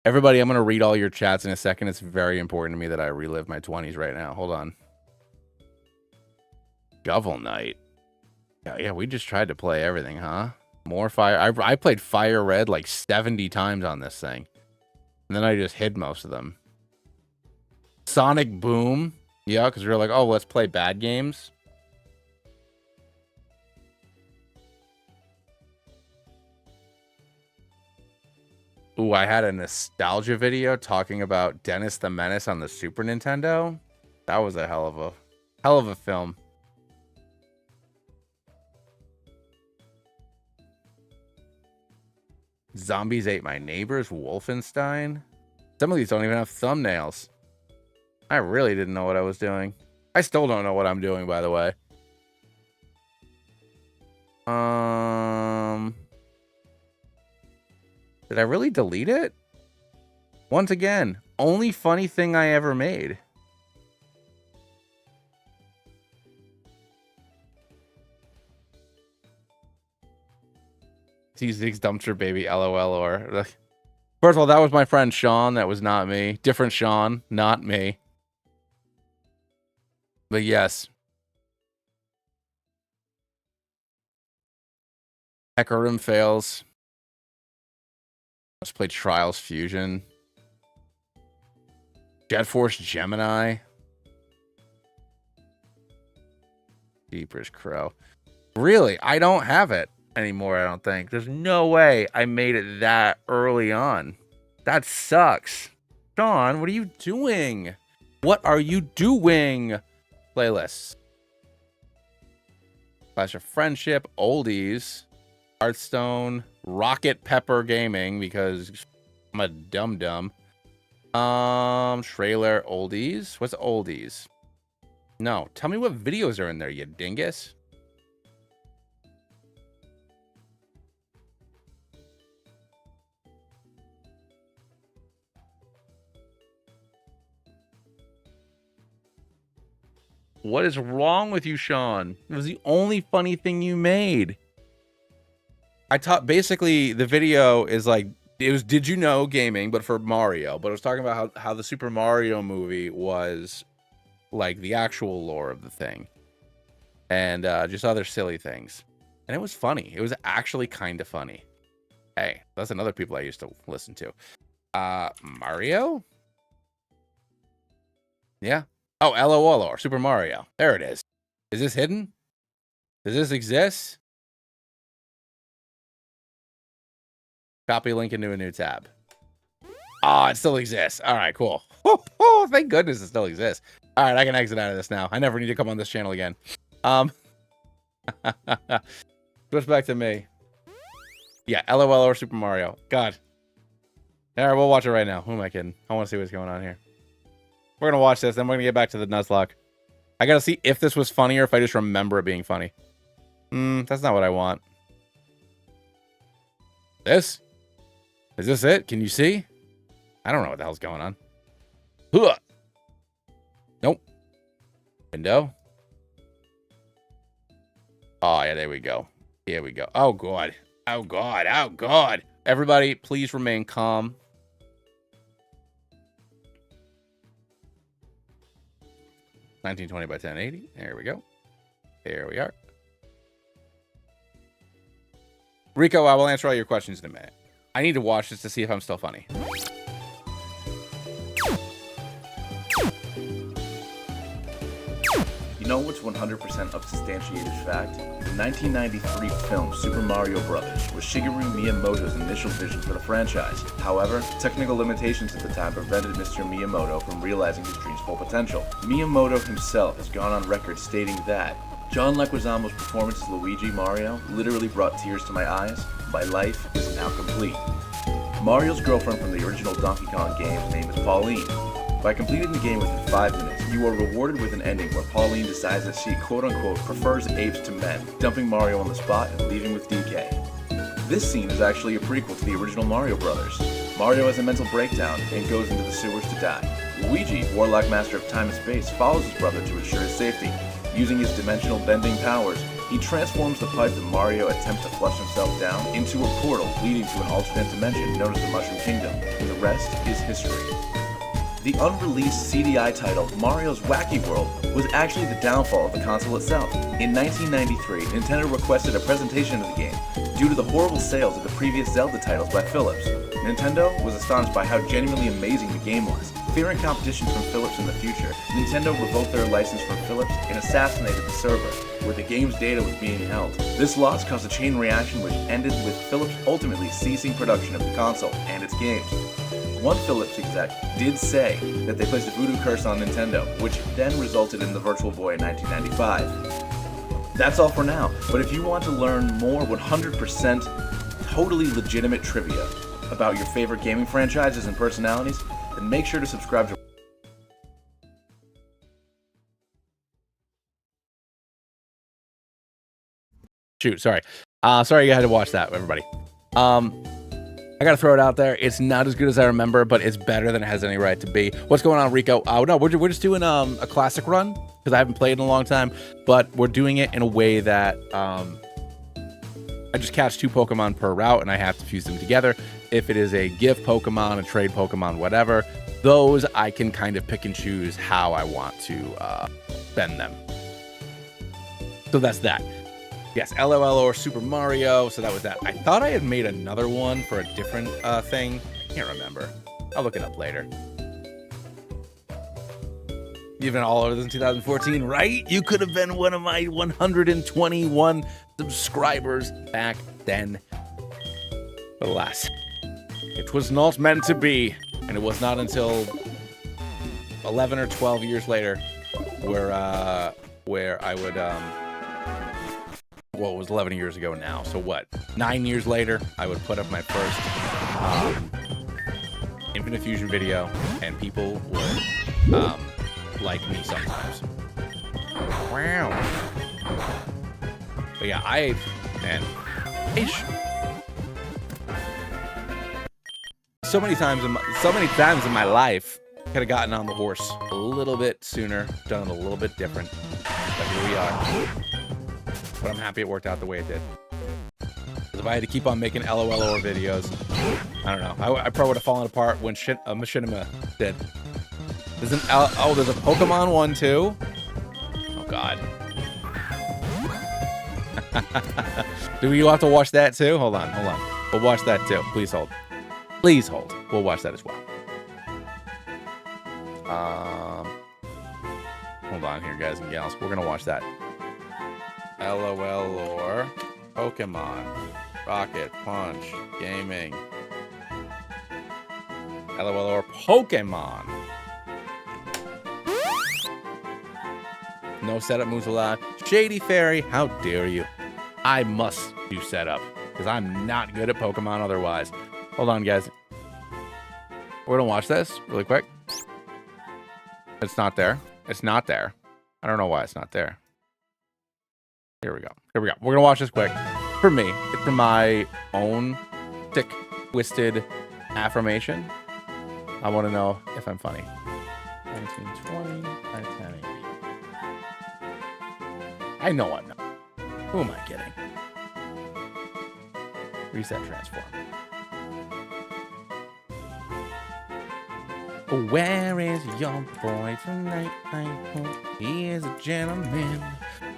Everybody, I'm going to read all your chats in a second. It's very important to me that I relive my 20s right now. Hold on. Shovel Knight. Yeah, we just tried to play everything, huh? More Fire. I played Fire Red like 70 times on this thing. And then I just hid most of them. Sonic Boom. Yeah, because we were like, oh, let's play bad games. Ooh, I had a nostalgia video talking about Dennis the Menace on the Super Nintendo. That was a hell of a film. Zombies Ate My Neighbors, Wolfenstein. Some of these don't even have thumbnails. I really didn't know what I was doing. I still don't know what I'm doing, by the way. Did I really delete it? Once again, only funny thing I ever made. T6 Dumpster Baby, LOL, or... First of all, that was my friend Sean. That was not me. Different Sean, not me. But yes. Hecarim fails. Let's play Trials Fusion. Jet Force Gemini. Jeepers Crow. Really? I don't have it anymore, I don't think. There's no way I made it that early on. That sucks. Sean, what are you doing? What are you doing? Playlists. Clash of Friendship, Oldies, Hearthstone, Rocket Pepper Gaming, because I'm a dum-dum. Trailer, Oldies. What's Oldies? No, tell me what videos are in there, you dingus. What is wrong with you, Sean? It was the only funny thing you made. I taught, basically, the video is like, it was Did You Know Gaming, but for Mario. But it was talking about how the Super Mario movie was like the actual lore of the thing. And just other silly things. And it was funny. It was actually kind of funny. Hey, that's another people I used to listen to. Mario? Yeah. Oh, LOL or Super Mario. There it is. Is this hidden? Does this exist? Copy link into a new tab. Oh, it still exists. All right, cool. Oh, thank goodness it still exists. All right, I can exit out of this now. I never need to come on this channel again. Switch back to me. Yeah, LOL or Super Mario. God. All right, we'll watch it right now. Who am I kidding? I want to see what's going on here. We're going to watch this, then we're going to get back to the Nuzlocke. I got to see if this was funny or if I just remember it being funny. That's not what I want. This? Is this it? Can you see? I don't know what the hell's going on. Huh. Nope. Window. Oh, yeah, there we go. Here we go. Oh, God. Oh, God. Oh, God. Everybody, please remain calm. 1920 by 1080. There we go. There we are. Rico, I will answer all your questions in a minute. I need to watch this to see if I'm still funny.
You know what's 100% substantiated fact? The 1993 film Super Mario Bros. was Shigeru Miyamoto's initial vision for the franchise. However, technical limitations at the time prevented Mr. Miyamoto from realizing his dream's full potential. Miyamoto himself has gone on record stating that John Leguizamo's performance as Luigi Mario literally brought tears to my eyes. My life is now complete. Mario's girlfriend from the original Donkey Kong game's name is Pauline. By completing the game within 5 minutes, you are rewarded with an ending where Pauline decides that she quote-unquote prefers apes to men, dumping Mario on the spot and leaving with DK. This scene is actually a prequel to the original Mario Brothers. Mario has a mental breakdown and goes into the sewers to die. Luigi, Warlock Master of Time and Space, follows his brother to ensure his safety. Using his dimensional bending powers, He transforms the pipe that Mario attempts to flush himself down into a portal leading to an alternate dimension known as the Mushroom Kingdom. The rest is history. The unreleased CDI title, Mario's Wacky World, was actually the downfall of the console itself. In 1993, Nintendo requested a presentation of the game due to the horrible sales of the previous Zelda titles by Philips. Nintendo was astonished by how genuinely amazing the game was. Fearing competition from Philips in the future, Nintendo revoked their license from Philips and assassinated the server where the game's data was being held. This loss caused a chain reaction which ended with Philips ultimately ceasing production of the console and its games. One Philips exec did say that they placed a voodoo curse on Nintendo, which then resulted in the Virtual Boy in 1995. That's all for now, but if you want to learn more 100% totally legitimate trivia about your favorite gaming franchises and personalities, then make sure to subscribe to
Sorry you had to watch that, everybody. I gotta throw it out there. It's not as good as I remember, but it's better than it has any right to be. What's going on, Rico? Oh no, we're just doing a classic run because I haven't played in a long time, but we're doing it in a way that I just catch 2 Pokemon per route and I have to fuse them together. If it is a gift Pokemon, a trade Pokemon, whatever, those I can kind of pick and choose how I want to spend them. So that's that. Yes, LOL or Super Mario. So that was that. I thought I had made another one for a different thing. I can't remember. I'll look it up later. You've been all over this in 2014, right? You could have been one of my 121 subscribers back then. But alas, it was not meant to be. And it was not until 11 or 12 years later where I would... well, it was 11 years ago now. So what? 9 years later, I would put up my first Infinite Fusion video, and people would like me sometimes. Wow. But yeah, so many times in my life, could have gotten on the horse a little bit sooner, done it a little bit different. But here we are. But I'm happy it worked out the way it did. Because if I had to keep on making LOL videos, I don't know. I probably would have fallen apart when Machinima did. There's there's a Pokemon one too. Oh God. Do we have to watch that too? Hold on. We'll watch that too. Please hold. We'll watch that as well. Hold on here, guys and gals. We're gonna watch that. LOL or Pokemon, Rocket Punch, Gaming. LOL or Pokemon. No setup moves allowed. Shady Fairy, how dare you? I must do setup because I'm not good at Pokemon otherwise. Hold on, guys. We're gonna watch this really quick. It's not there. I don't know why it's not there. Here we go. We're gonna watch this quick. For me, it's for my own sick, twisted affirmation. I want to know if I'm funny. 1920, 1080. I know I'm not. Who am I kidding? Reset transform. Where is your boy tonight? I hope he is a gentleman.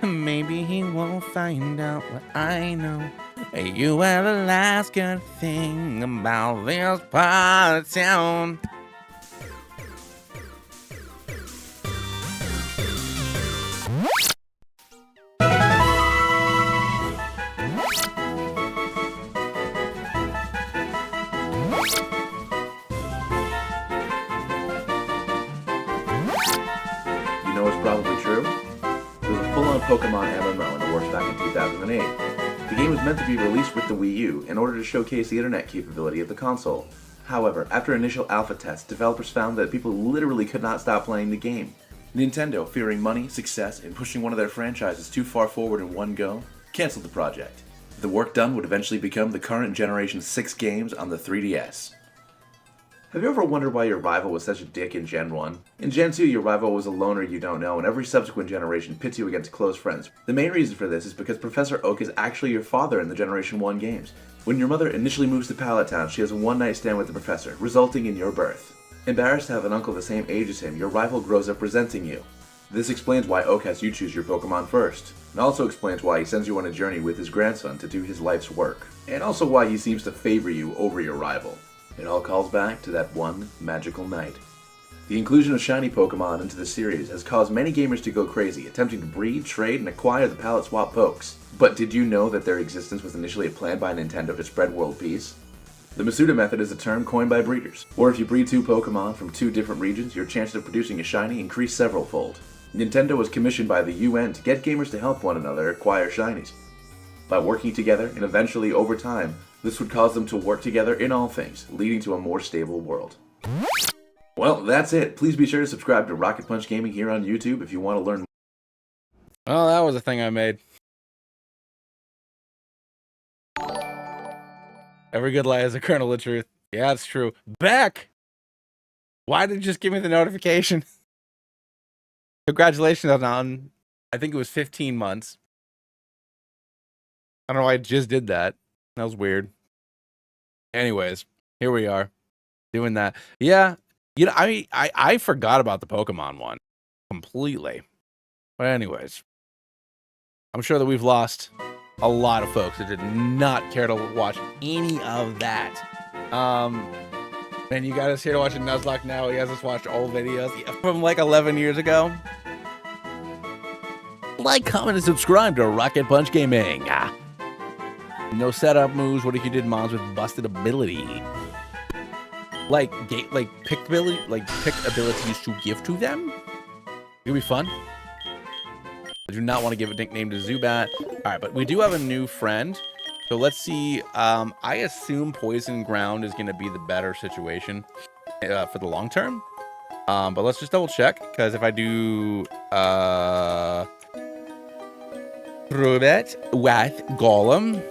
Maybe he won't find out what I know. You are the last good thing about this part of town.
You know what's probably true? There was a full-on Pokemon MMO in the works back in 2008. The game was meant to be released with the Wii U in order to showcase the internet capability of the console. However, after initial alpha tests, developers found that people literally could not stop playing the game. Nintendo, fearing money, success, and pushing one of their franchises too far forward in one go, canceled the project. The work done would eventually become the current generation's 6 games on the 3DS. Have you ever wondered why your rival was such a dick in Gen 1? In Gen 2, your rival was a loner you don't know, and every subsequent generation pits you against close friends. The main reason for this is because Professor Oak is actually your father in the Generation 1 games. When your mother initially moves to Pallet Town, she has a one-night stand with the professor, resulting in your birth. Embarrassed to have an uncle the same age as him, your rival grows up resenting you. This explains why Oak has you choose your Pokemon first, and also explains why he sends you on a journey with his grandson to do his life's work, and also why he seems to favor you over your rival. It all calls back to that one magical night. The inclusion of shiny Pokemon into the series has caused many gamers to go crazy, attempting to breed, trade, and acquire the palette swap pokes. But did you know that their existence was initially a plan by Nintendo to spread world peace? The Masuda method is a term coined by breeders, or if you breed two Pokemon from two different regions, your chances of producing a shiny increase several-fold. Nintendo was commissioned by the UN to get gamers to help one another acquire shinies. By working together, and eventually over time, this would cause them to work together in all things, leading to a more stable world. Well, that's it. Please be sure to subscribe to Rocket Punch Gaming here on YouTube if you want to learn more.
Oh, that was a thing I made. Every good lie has a kernel of truth. Yeah, it's true. Beck! Why did you just give me the notification? Congratulations on, I think it was 15 months. I don't know why I just did that. That was weird. Anyways, here we are. Doing that. Yeah, you know, I forgot about the Pokemon one. Completely. But anyways. I'm sure that we've lost a lot of folks that did not care to watch any of that. And you got us here to watch a Nuzlocke now. He has us watch old videos from like 11 years ago. Like, comment, and subscribe to Rocket Punch Gaming. No setup moves. What if you did mons with busted ability? Like pick abilities to give to them? It'd be fun. I do not want to give a nickname to Zubat. Alright, but we do have a new friend. So let's see. I assume Poison Ground is going to be the better situation for the long term. But let's just double check. Because if I do Crobat with Golem.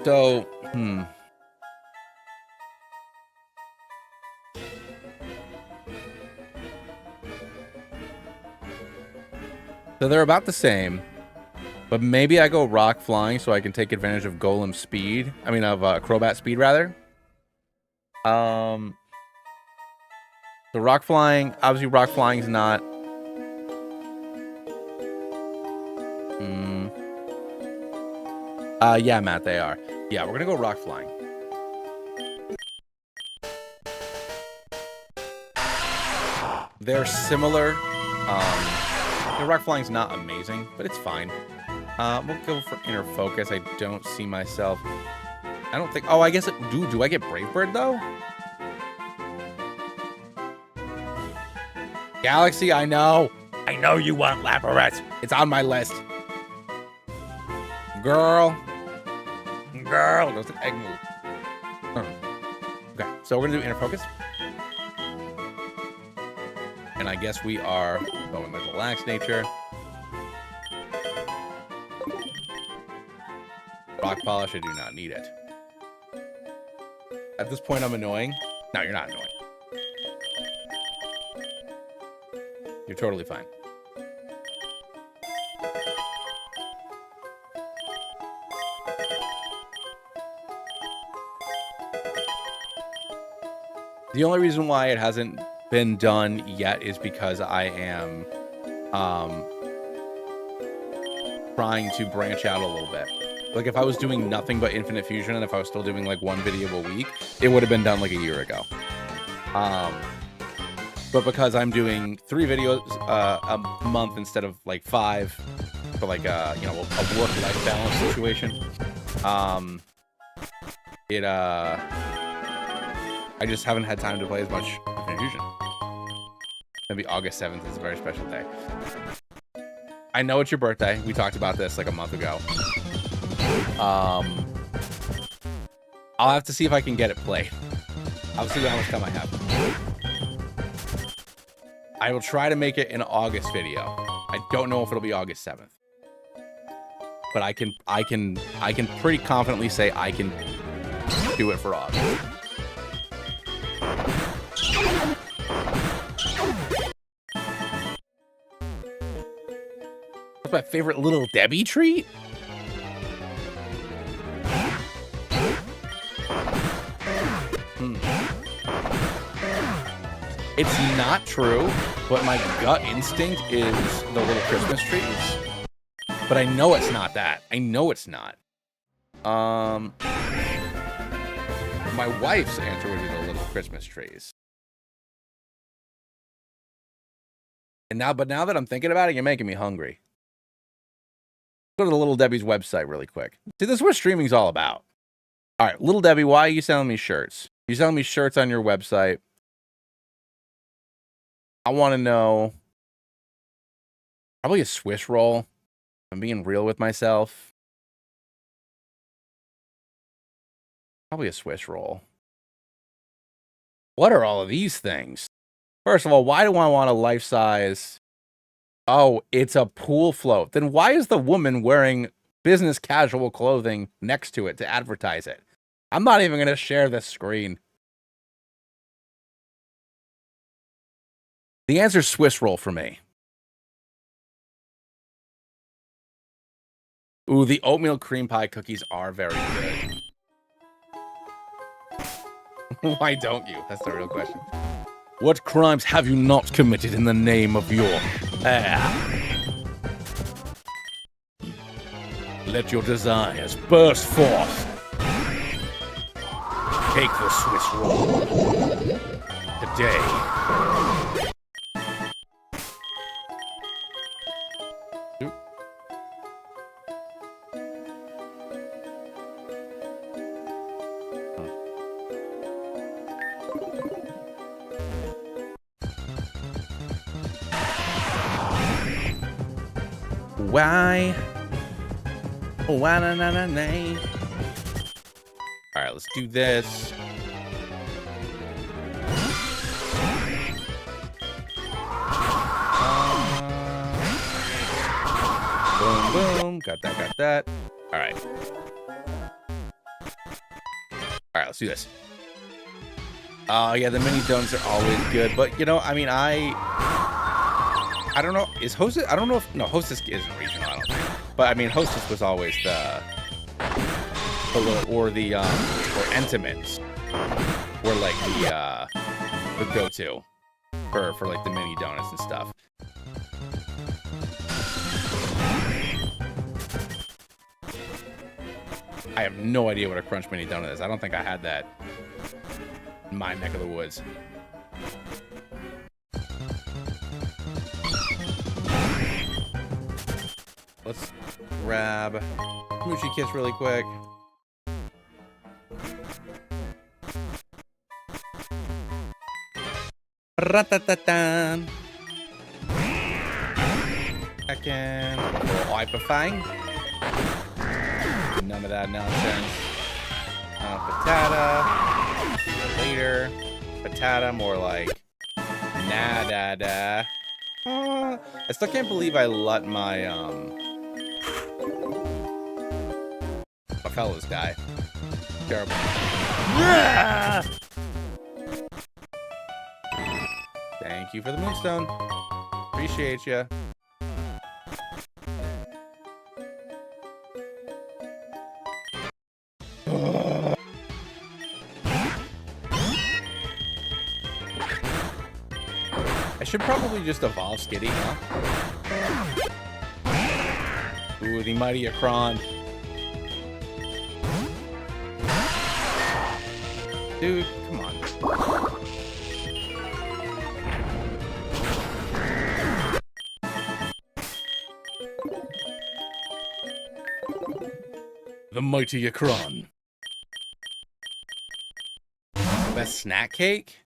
So, So they're about the same, but maybe I go Rock Flying so I can take advantage of Golem speed. I mean, of Crobat speed, rather. The Rock Flying, obviously Rock Flying is not... yeah, Matt, they are. Yeah, we're gonna go Rock Flying. They're similar. The Rock Flying's not amazing, but it's fine. We'll go for Inner Focus. I don't see myself. I don't think. Oh, I guess it. Do I get Brave Bird though? Galaxy, I know. I know you want Lapras. It's on my list. Girl. That was an egg move. Okay, so we're gonna do Inner Focus. And I guess we are going with Relaxed Nature. Rock Polish, I do not need it. At this point, I'm annoying. No, you're not annoying. You're totally fine. The only reason why it hasn't been done yet is because I am trying to branch out a little bit. Like if I was doing nothing but Infinite Fusion and if I was still doing like one video a week, it would have been done like a year ago. But because I'm doing 3 videos a month instead of like 5 for like a work-life balance situation, I just haven't had time to play as much Infinite Fusion. Maybe August 7th is a very special day. I know it's your birthday. We talked about this like a month ago. I'll have to see if I can get it played. I'll see how much time I have. I will try to make it an August video. I don't know if it'll be August 7th. but I can pretty confidently say I can do it for August. What's my favorite Little Debbie treat? It's not true, but my gut instinct is the little Christmas trees. But I know it's not that. I know it's not. My wife's answer would be the little Christmas trees. But now that I'm thinking about it, you're making me hungry. Go to the Little Debbie's website really quick. See, this is what streaming's all about. All right, Little Debbie, why are you selling me shirts? You're selling me shirts on your website. I want to know. Probably a Swiss roll. I'm being real with myself. Probably a Swiss roll. What are all of these things? First of all, why do I want a life-size? Oh, it's a pool float. Then why is the woman wearing business casual clothing next to it to advertise it? I'm not even going to share this screen. The answer is Swiss roll for me. Ooh, the oatmeal cream pie cookies are very good. Why don't you? That's the real question. What crimes have you not committed in the name of your Let your desires burst forth. Take the Swiss roll today. Why? Why na na na na? All right, let's do this. Boom, boom. Got that, got that. All right. All right, let's do this. Yeah, the mini donuts are always good, but you know, I mean, I don't know. Is Hostess? I don't know if Hostess isn't regional. I don't think. But I mean, Hostess was always the little or Intimates were like the go-to for like the mini donuts and stuff. I have no idea what a Crunch mini donut is. I don't think I had that in my neck of the woods. Let's grab Smoochie Kiss really quick. Ratatatan. Second. Hyperfang. None of that nonsense. Patata. Later. Patata, more like nah-da-da. I still can't believe I let my fellas die. Terrible. Thank you for the moonstone. Appreciate you. I should probably just evolve Skitty, huh? Ooh, the mighty Akron. Dude, come on. The mighty Akron. Best snack cake?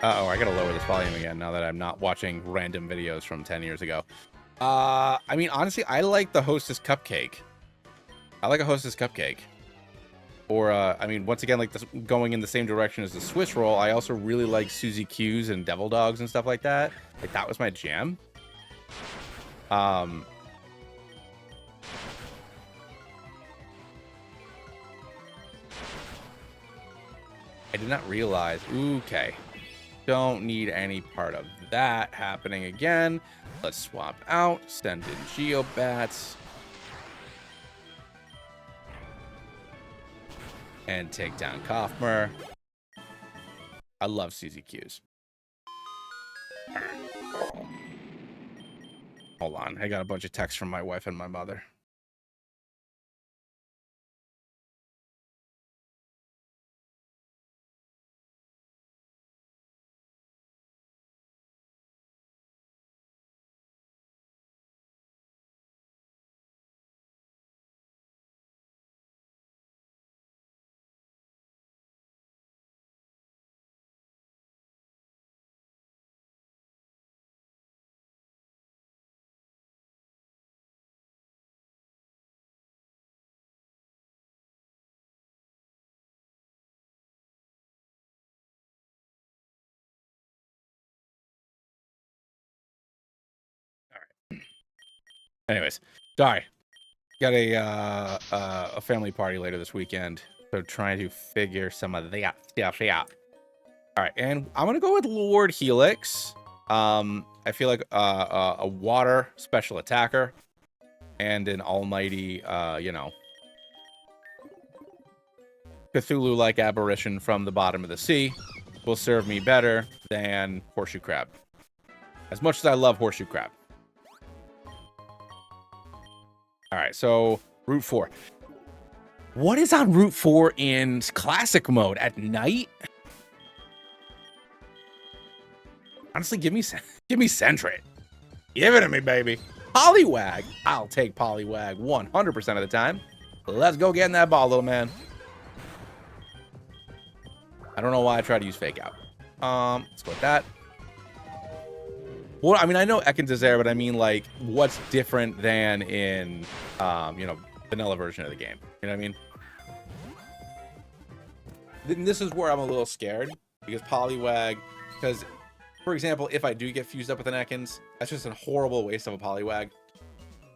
Uh-oh, I gotta lower this volume again now that I'm not watching random videos from 10 years ago. I mean, honestly, I like the Hostess cupcake. I like a Hostess cupcake. Or, I mean, once again, like this, going in the same direction as the Swiss roll, I also really like Suzy Q's and Devil Dogs and stuff like that. Like, that was my jam. Um, I did not realize. Okay. Don't need any part of that happening again. Let's swap out. Send in Geobats. And take down Kofmer. I love CZQs. Hold on. I got a bunch of texts from my wife and my mother. Anyways, sorry. Got a family party later this weekend, so trying to figure some of that stuff out. All right, and I'm gonna go with Lord Helix. I feel like a water special attacker and an almighty, Cthulhu-like apparition from the bottom of the sea will serve me better than Horseshoe Crab. As much as I love Horseshoe Crab. All right, so Route 4. What is on Route 4 in classic mode at night? Honestly, give me Sentret. Give it to me, baby. Poliwag. I'll take Poliwag 100% of the time. Let's go get in that ball, little man. I don't know why I tried to use Fake Out. Let's go with that. Well, I mean, I know Ekans is there, but I mean, like, what's different than in, vanilla version of the game? You know what I mean? This is where I'm a little scared, because Poliwag, because, for example, if I do get fused up with an Ekans, that's just a horrible waste of a Poliwag.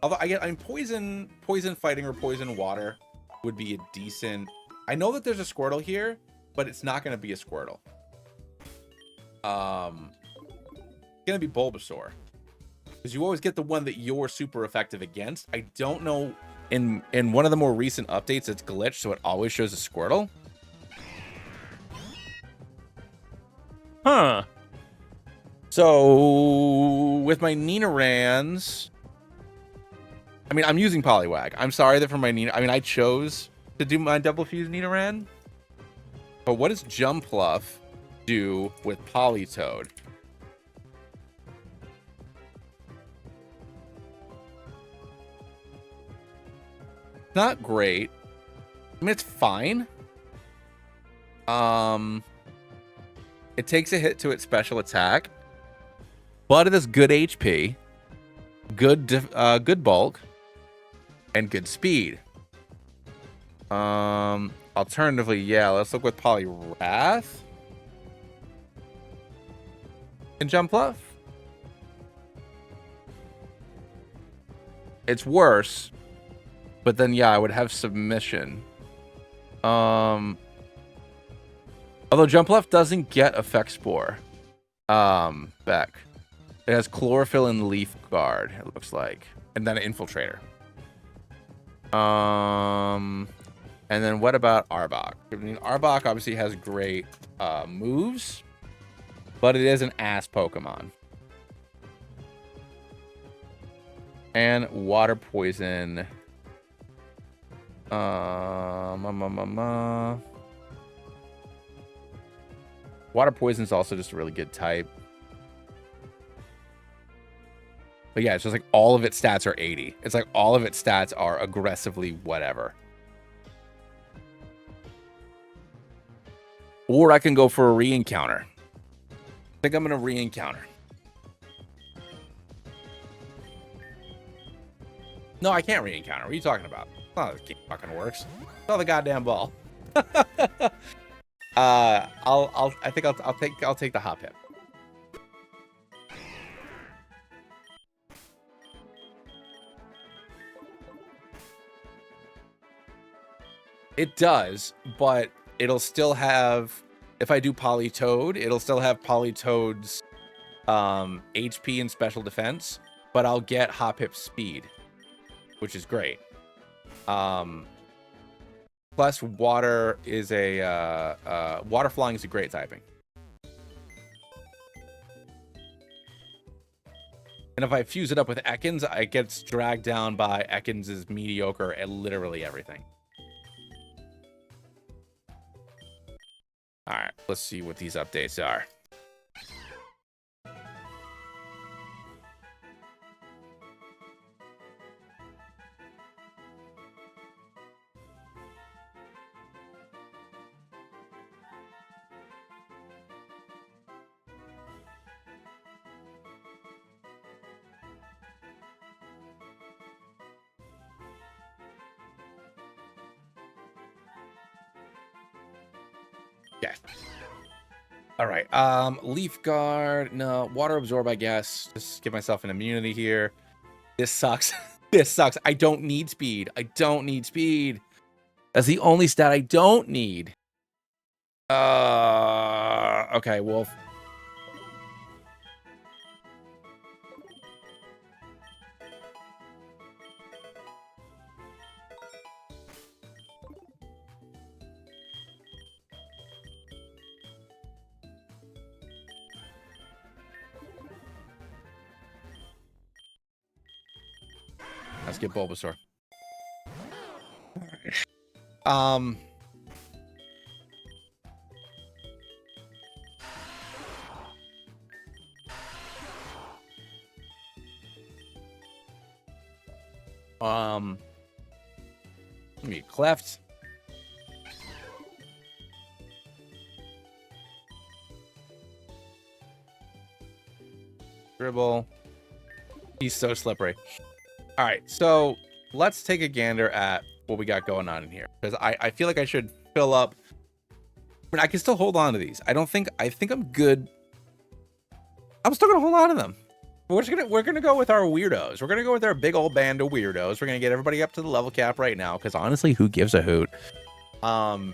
Although poison fighting or poison water would be a decent. I know that there's a Squirtle here, but it's not going to be a Squirtle. Gonna be Bulbasaur, because you always get the one that you're super effective against. I don't know, in one of the more recent updates it's glitched, so it always shows a Squirtle. Huh. So with my Ninarans, I mean, I'm using Poliwag. I'm sorry that for my Nina, I mean, I chose to do my double fuse Nidoran, but what does Jumpluff do with Politoed? Not great. I mean, it's fine. It takes a hit to its special attack, but it has good HP, good bulk, and good speed. Alternatively, yeah, let's look with Poliwrath and Jumpluff. It's worse. But then, yeah, I would have Submission. Although Jumpluff doesn't get Effect Spore back. It has Chlorophyll and Leaf Guard, it looks like. And then an Infiltrator. And then what about Arbok? I mean, Arbok obviously has great moves, but it is an ass Pokemon. And Water Poison. Water Poison is also just a really good type. But yeah, it's just like all of its stats are 80. It's like all of its stats are aggressively whatever. Or I can go for a re-encounter. I think I'm going to re-encounter. No, I can't re-encounter. What are you talking about? That's not how this game fucking works. Throw the goddamn ball. I'll take the hop hit. It does, but it'll still have, if I do Politoed, it'll still have Politoed's HP and special defense, but I'll get Hoppip speed, which is great. Plus water is water flying is a great typing. And if I fuse it up with Ekans, it gets dragged down by Ekans' mediocre at literally everything. All right, let's see what these updates are. Okay. All right. Leaf Guard. No. Water Absorb, I guess. Just give myself an immunity here. This sucks. This sucks. I don't need speed. I don't need speed. That's the only stat I don't need. Okay, Wolf. Let's get Bulbasaur. Let me Cleft. Dribble. He's so slippery. All right, so let's take a gander at what we got going on in here, because I feel like I should fill up. But I can still hold on to these. I think I'm good. I'm still gonna hold on to them. We're gonna go with our weirdos. We're gonna go with our big old band of weirdos. We're gonna get everybody up to the level cap right now, because honestly, who gives a hoot? Does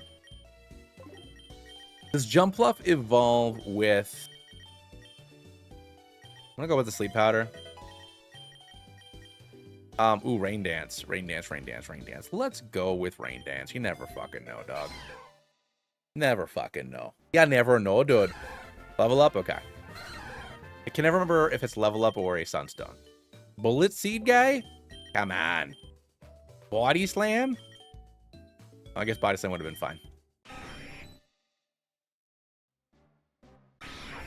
Jumpluff evolve with? I'm gonna go with the Sleep Powder. Ooh, Rain Dance. Rain Dance, Rain Dance, Rain Dance. Let's go with Rain Dance. You never fucking know, dog. Never fucking know. Yeah, never know, dude. Level up? Okay. I can never remember if it's level up or a Sunstone. Bullet Seed guy? Come on. Body Slam? I guess Body Slam would have been fine.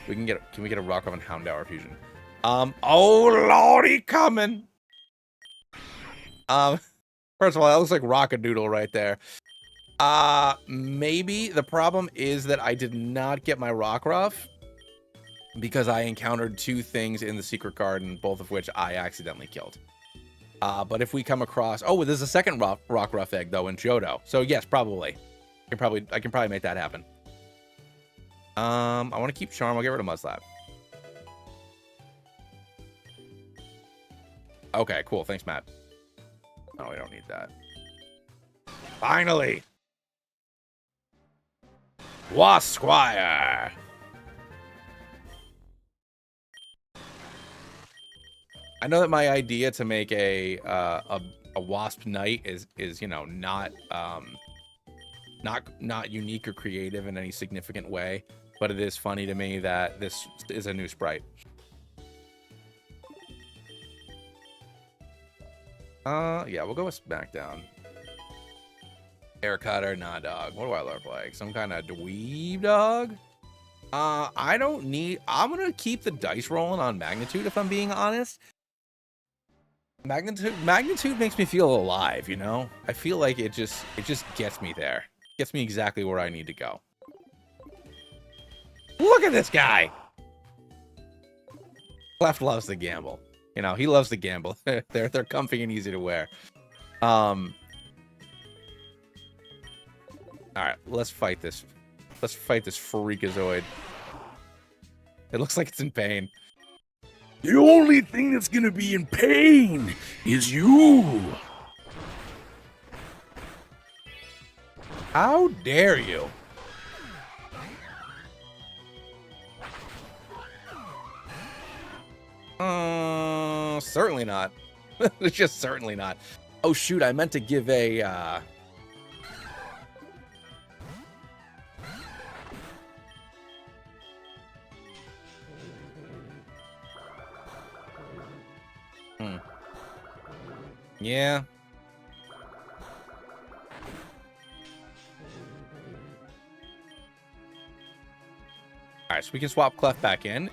Can we get a Rockruff and Houndour fusion? Oh lordy, coming. First of all, that looks like Rockadoodle right there. Maybe the problem is that I did not get my Rockruff because I encountered two things in the secret garden, both of which I accidentally killed. But if we come across, oh, there's a second Rockruff egg though in Johto, so yes, probably. I can probably make that happen. I want to keep Charm. I'll get rid of Mudslap. Okay, cool. Thanks, Matt. No, we don't need that. Finally! Wasquire! I know that my idea to make a Wasp Knight is you know not unique or creative in any significant way, but it is funny to me that this is a new sprite. Yeah, we'll go with Smackdown. Air Cutter, nah, dog. What do I look like? Some kind of dweeb, dog? I don't need... I'm gonna keep the dice rolling on Magnitude, if I'm being honest. Magnitude makes me feel alive, you know? I feel like it just gets me there. Gets me exactly where I need to go. Look at this guy! Cleft loves the gamble. You know, he loves the gamble. they're comfy and easy to wear. All right, let's fight this. Let's fight this Freakazoid. It looks like it's in pain. The only thing that's gonna be in pain is you. How dare you? Certainly not. It's just certainly not. Oh shoot, I meant to give a Yeah. Alright, so we can swap Clef back in.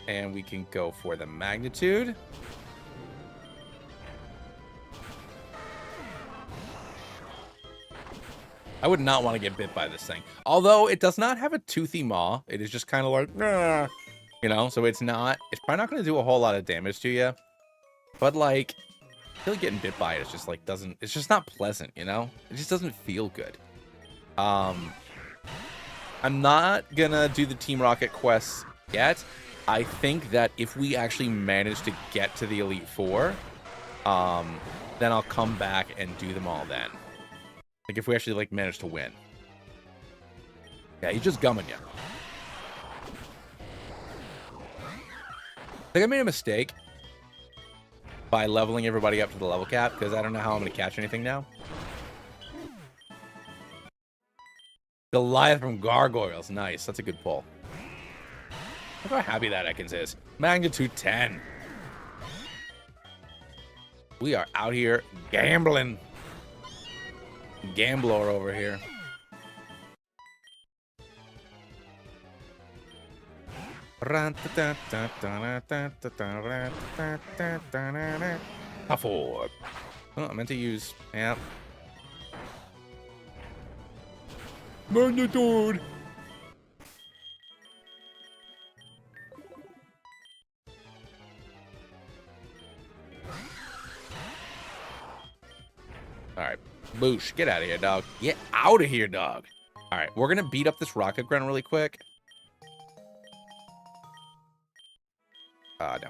And we can go for the magnitude. I would not want to get bit by this thing. Although it does not have a toothy maw. It is just kind of like, nah, you know, so it's probably not going to do a whole lot of damage to you. But like, I feel like getting bit by it is just like, it's just not pleasant, you know? It just doesn't feel good. I'm not gonna do the Team Rocket quests yet. I think that if we actually manage to get to the Elite Four, then I'll come back and do them all then. Like, if we actually, like, manage to win. Yeah, he's just gumming you. I think I made a mistake by leveling everybody up to the level cap, because I don't know how I'm going to catch anything now. Goliath from Gargoyles. Nice. That's a good pull. Look how happy that Ekans is. Magnitude 10. We are out here gambling. Gambler over here. Afford. Oh, I meant to use. Yeah. Magnitude. All right. Boosh, get out of here, dog. Get out of here, dog. All right, we're going to beat up this rocket grunt really quick. No.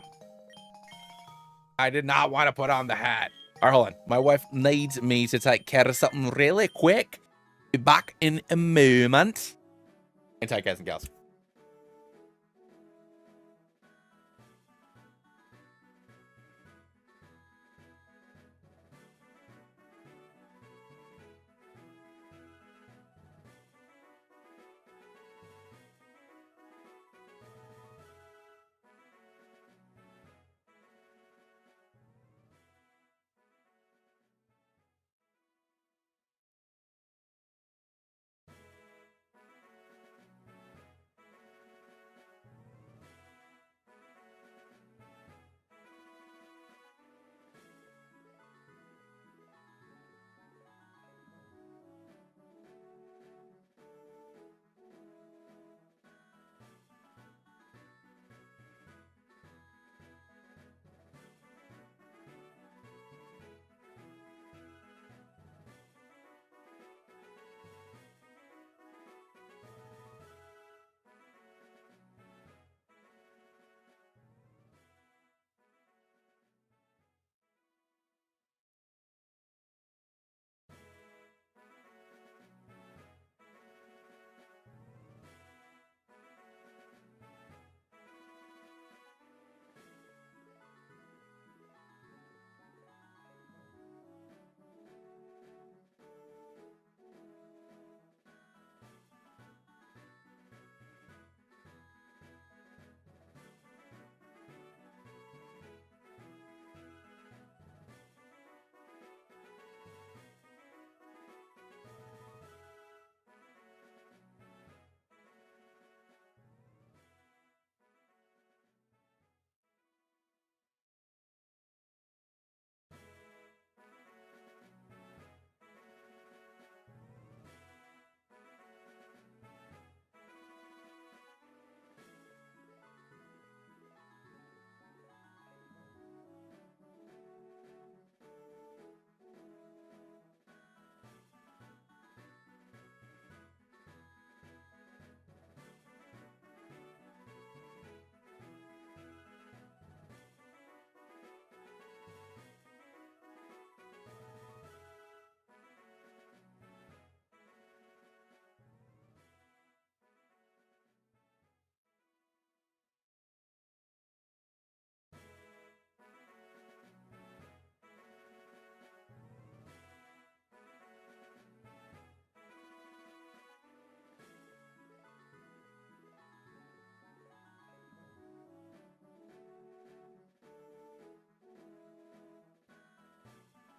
I did not want to put on the hat. All right, hold on. My wife needs me to take care of something really quick. Be back in a moment. Anti guys and gals.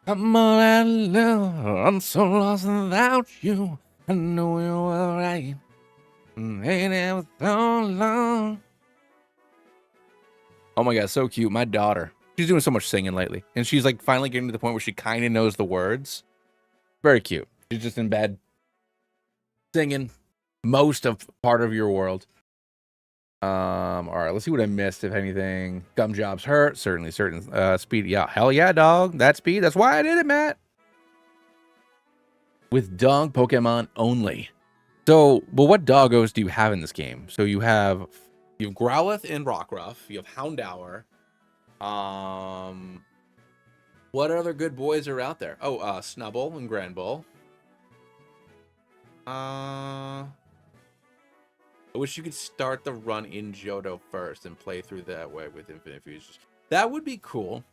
I'm all out of love. I'm so lost without you. I know you were right. Ain't ever so long. Oh my god, so cute. My daughter. She's doing so much singing lately. And she's like finally getting to the point where she kind of knows the words. Very cute. She's just in bed singing most of part of your world. All right, let's see what I missed, if anything. Gum jobs hurt. Certainly, certain speed. Yeah, hell yeah, dog. That speed. That's why I did it, Matt. With dog Pokemon only. So, but what doggos do you have in this game? So you have Growlithe and Rockruff. You have Houndour. What other good boys are out there? Oh, Snubbull and Granbull. I wish you could start the run in Johto first and play through that way with Infinite Fusions. That would be cool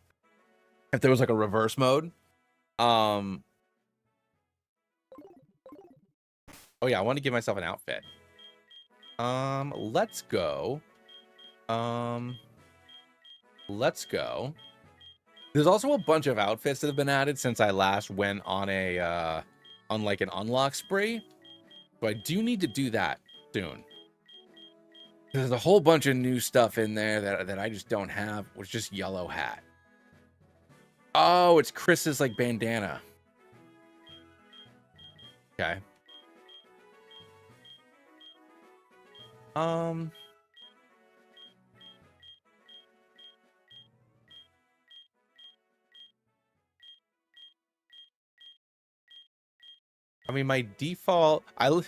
if there was like a reverse mode. Oh yeah, I want to give myself an outfit. Let's go. Let's go. There's also a bunch of outfits that have been added since I last went on a on like an unlock spree. So I do need to do that soon. There's a whole bunch of new stuff in there that I just don't have, which is just yellow hat. Oh, it's Chris's like bandana. Okay. I mean, my default, so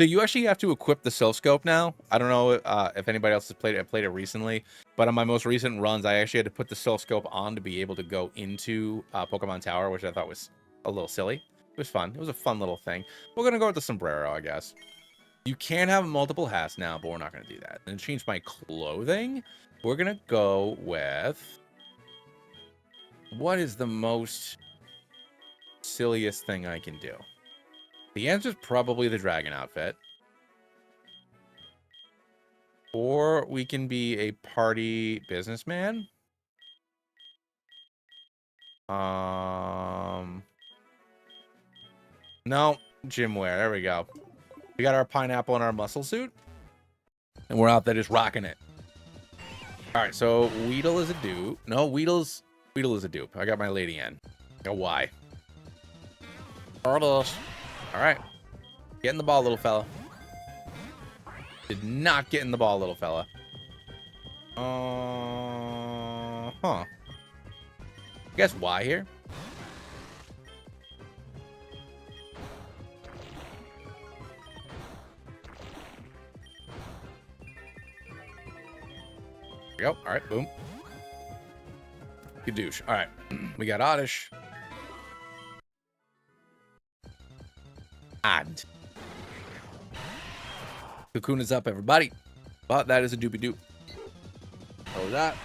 you actually have to equip the Silph Scope now. I don't know if anybody else has played it. I played it recently, but on my most recent runs, I actually had to put the Silph Scope on to be able to go into Pokemon Tower, which I thought was a little silly. It was fun. It was a fun little thing. We're gonna go with the sombrero, I guess. You can have multiple hats now, but we're not gonna do that. And change my clothing. We're gonna go with, what is the most silliest thing I can do? The answer is probably the dragon outfit. Or we can be a party businessman. No, gym wear. There we go. We got our pineapple and our muscle suit. And we're out there just rocking it. All right, so Weedle is a dupe. No, Weedle is a dupe. I got my Lady N. A Y. All right. Get in the ball, little fella. Did not get in the ball, little fella. Huh. Guess why here? There we go. All right, boom. Gadoosh. All right. We got Oddish. Odd. Cocoon is up, everybody. But that is a doopy doop. What was that?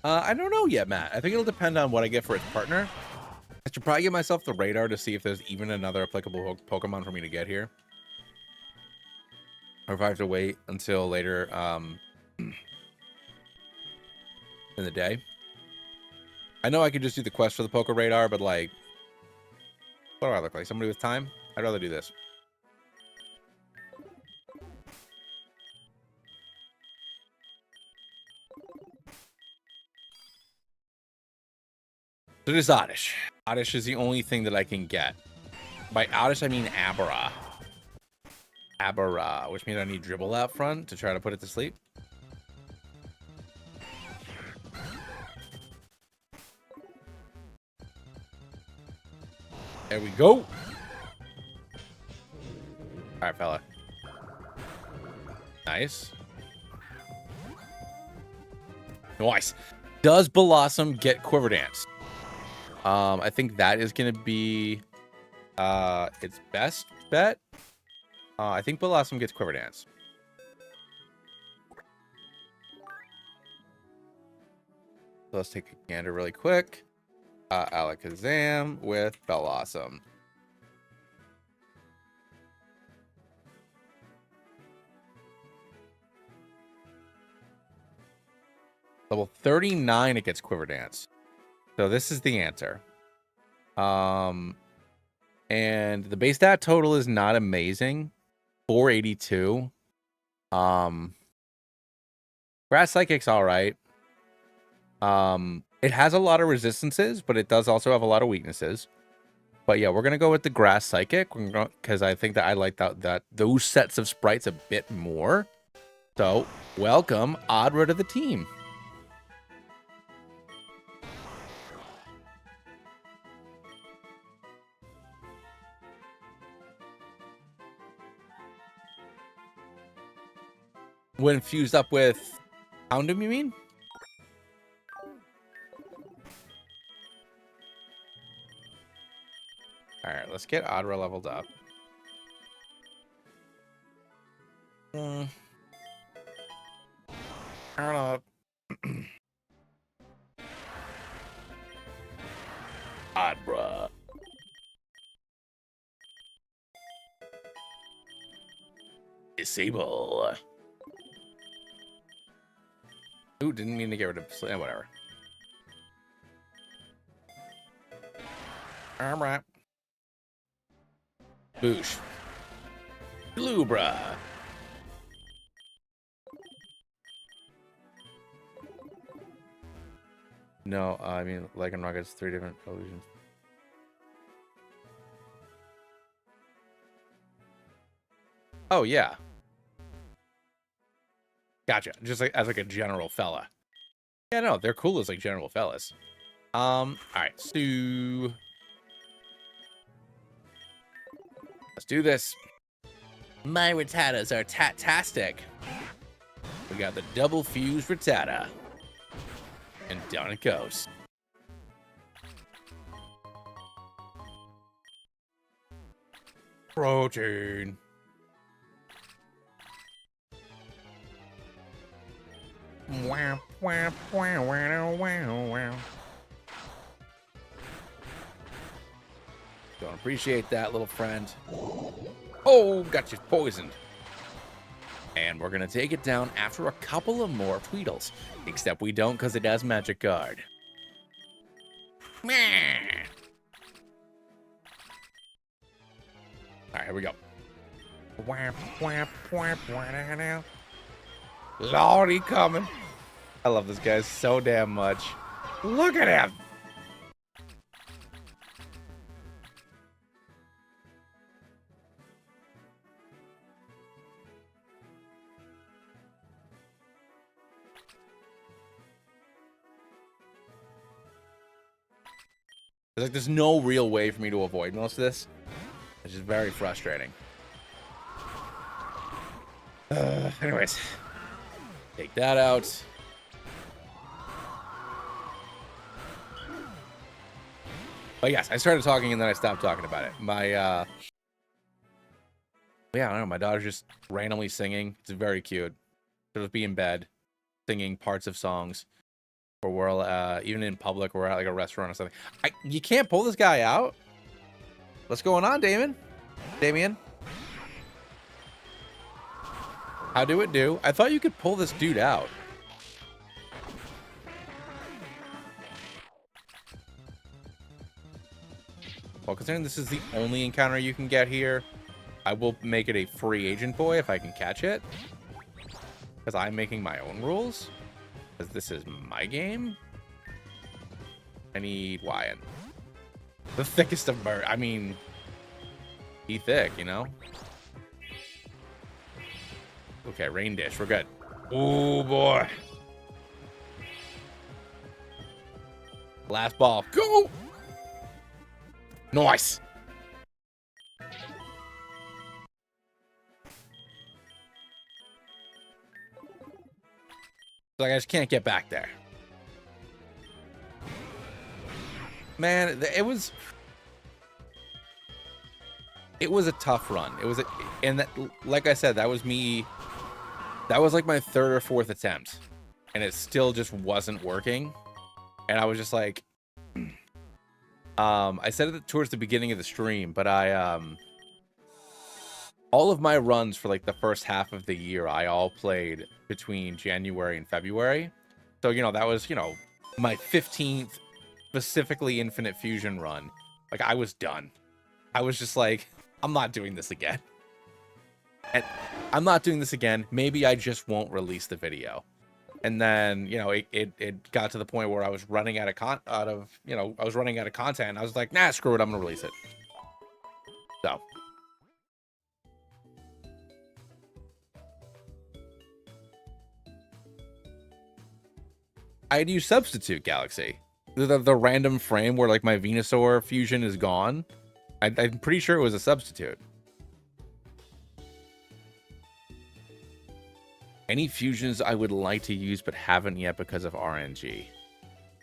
I don't know yet, Matt. I think it'll depend on what I get for its partner. I should probably give myself the radar to see if there's even another applicable Pokemon for me to get here. Or if I have to wait until later in the day. I know I could just do the quest for the Poke Radar, but like, what do I look like? Somebody with time? I'd rather do this. So this is Oddish. Oddish is the only thing that I can get. By Oddish, I mean Abra. Abra, which means I need Dribble out front to try to put it to sleep. There we go. All right, fella. Nice. Nice. Does Blossom get Quiver Dance? I think that is going to be its best bet. I think Blossom gets Quiver Dance. So let's take a gander really quick. Alakazam with Blossom. Level 39, it gets Quiver Dance. So this is the answer. And the base stat total is not amazing. 482. Grass Psychic's all right. It has a lot of resistances, but it does also have a lot of weaknesses. But yeah, we're gonna go with the Grass Psychic because I think that I like that those sets of sprites a bit more. So welcome Adra to the team. When fused up with Houndoom, you mean? All right, let's get Adra leveled up. I don't know. Adra. Disable. Ooh, didn't mean to get rid of whatever. Alright. Boosh. Glubra. No, I mean, Lycanroc Rocket's 3 different illusions. Oh, yeah. Gotcha. Just like as like a general fella. Yeah, no, they're cool as like general fellas. All right, so let's do this. My Rattatas are tatastic. We got the double fuse Rattata. And down it goes. Protein. Wow, wow, wow, wow, wow, wow. Don't appreciate that, little friend. Oh, got you poisoned. And we're going to take it down after a couple of more Tweedles. Except we don't because it has Magic Guard. All right, here we go. Lordy coming. I love this guy so damn much. Look at him. Like, there's no real way for me to avoid most of this. It's just very frustrating. Anyways, take that out. But yes, I started talking and then I stopped talking about it. My, yeah, I don't know. My daughter's just randomly singing. It's very cute. She'll just be in bed, singing parts of songs. Or we're even in public, we're at like a restaurant or something. You can't pull this guy out. What's going on, Damien? How do it do? I thought you could pull this dude out. Well, considering this is the only encounter you can get here, I will make it a free agent boy if I can catch it. Because I'm making my own rules. Because this is my game. I need Wyan. The thickest of birds. I mean, he thick, you know? Okay, Rain Dish. We're good. Oh, boy. Last ball. Go! Nice. Like, I just can't get back there. Man, it was a tough run. And that, like I said, that was me. That was like my third or fourth attempt, and it still just wasn't working. And I was just like, I said it towards the beginning of the stream, but all of my runs for like the first half of the year, I all played between January and February. So, you know, that was, you know, my 15th specifically Infinite Fusion run. Like, I was done. I was just like, I'm not doing this again. And I'm not doing this again. Maybe I just won't release the video. And then, you know, it got to the point where I was running out of content. I was like, nah, screw it. I'm going to release it. So. I'd use Substitute Galaxy. The random frame where, like, my Venusaur fusion is gone. I'm pretty sure it was a substitute. Any fusions I would like to use but haven't yet because of RNG.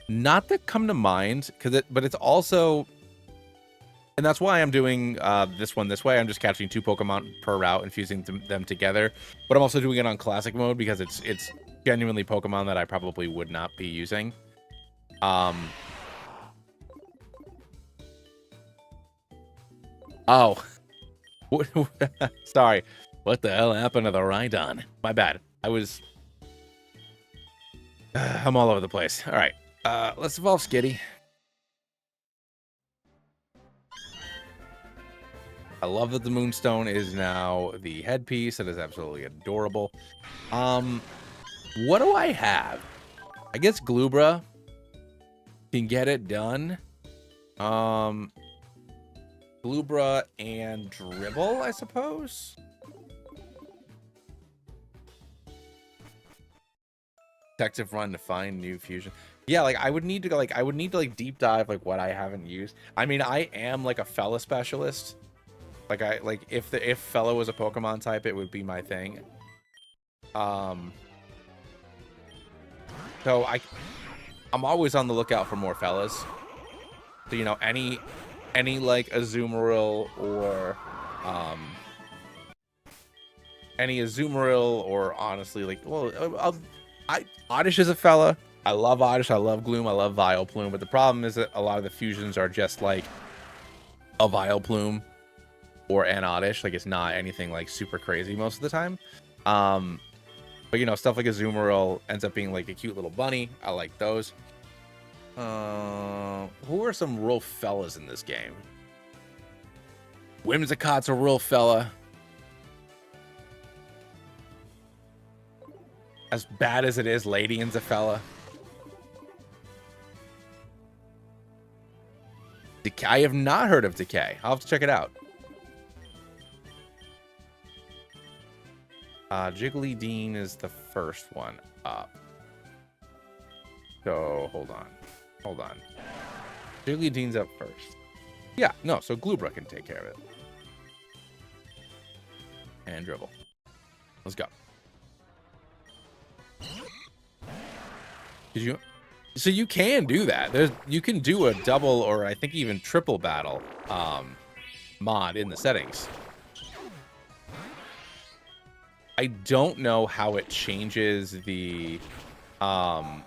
Not that come to mind, but it's also... And that's why I'm doing this one this way. I'm just catching 2 Pokemon per route and fusing them together. But I'm also doing it on Classic mode because it's genuinely Pokemon that I probably would not be using. Oh. Sorry. What the hell happened to the Rhydon? My bad. I'm all over the place. All right. Let's evolve Skitty. I love that the Moonstone is now the headpiece. That is absolutely adorable. What do I have? I guess Glubra can get it done. Glubra and Dribble, I suppose. Detective run to find new fusion. Yeah, like I would need to deep dive like what I haven't used. I mean, I am like a Fella specialist. Like if Fella was a Pokemon type, it would be my thing. So I'm always on the lookout for more Fellas. So, you know, any like Azumarill or honestly, like, well, Oddish is a Fella. I love Oddish. I love Gloom. I love Vileplume. But the problem is that a lot of the fusions are just like a Vileplume or an Oddish. Like, it's not anything like super crazy most of the time. But, you know, stuff like Azumarill ends up being like a cute little bunny. I like those. Who are some real fellas in this game? Whimsicott's a real fella. As bad as it is, Ladian's a fella. Decay. I have not heard of Decay. I'll have to check it out. Jigglydean is the first one up. So, hold on. Jigglydean's up first. Yeah, no, so Glubra can take care of it. And Dribble. Let's go. So you can do that. You can do a double or I think even triple battle mod in the settings. I don't know how it changes the trainer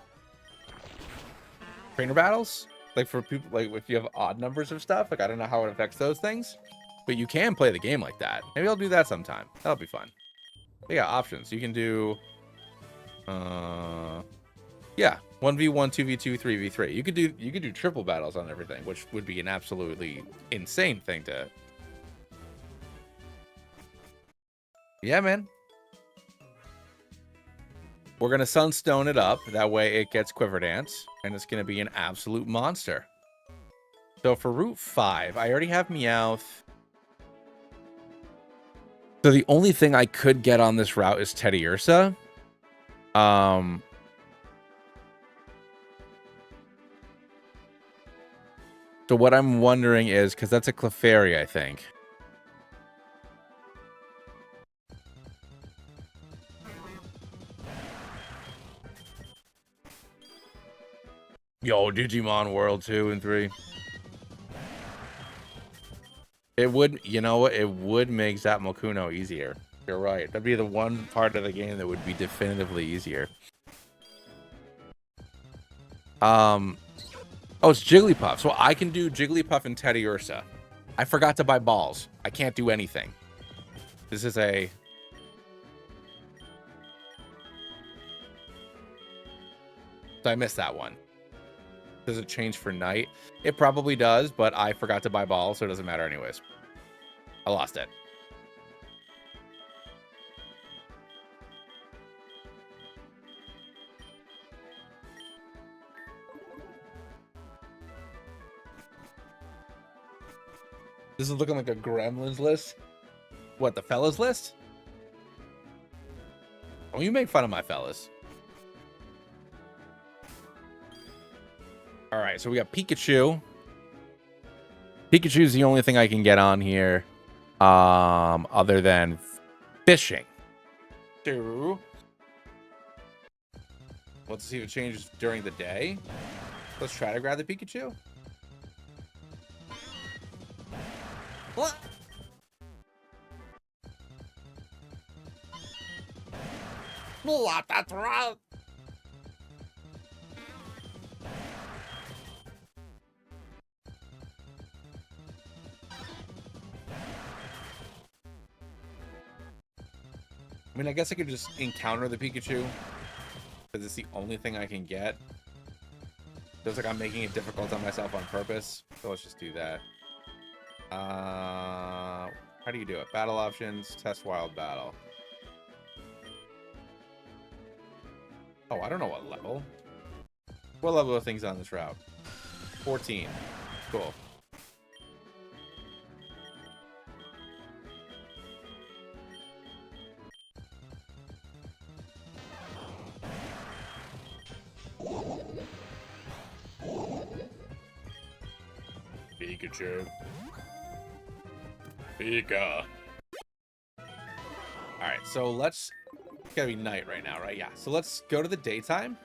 battles. Like for people, like if you have odd numbers of stuff, like I don't know how it affects those things. But you can play the game like that. Maybe I'll do that sometime. That'll be fun. But yeah, options. You can do yeah, 1v1, 2v2, 3v3. You could do triple battles on everything, which would be an absolutely insane thing to. Yeah, man. We're gonna Sunstone it up. That way it gets Quiver Dance, and it's gonna be an absolute monster. So for Route 5, I already have Meowth. So the only thing I could get on this route is Teddiursa. So what I'm wondering is, because that's a Clefairy, I think. Yo, Digimon World 2 and 3. It would, you know what? It would make Zapmokuno easier. You're right. That'd be the one part of the game that would be definitively easier. Oh, it's Jigglypuff. So I can do Jigglypuff and Teddiursa. I forgot to buy balls. I can't do anything. This is a... So I missed that one. Does it change for night? It probably does, but I forgot to buy balls, so it doesn't matter anyways. I lost it. This is looking like a Gremlins list. What, the fellas list? Oh, you make fun of my fellas. All right, so we got Pikachu. Pikachu's the only thing I can get on here, other than fishing. Let's see if it changes during the day. Let's try to grab the Pikachu. What? What? That's right. I mean, I guess I could just encounter the Pikachu because it's the only thing I can get. Feels like I'm making it difficult on myself on purpose. So let's just do that. How do you do it? Battle options, test wild battle. Oh, I don't know what level. What level are things on this route? 14. Cool. Pikachu. Pika. Alright, so let's... It's gotta be night right now, right? Yeah. So let's go to the daytime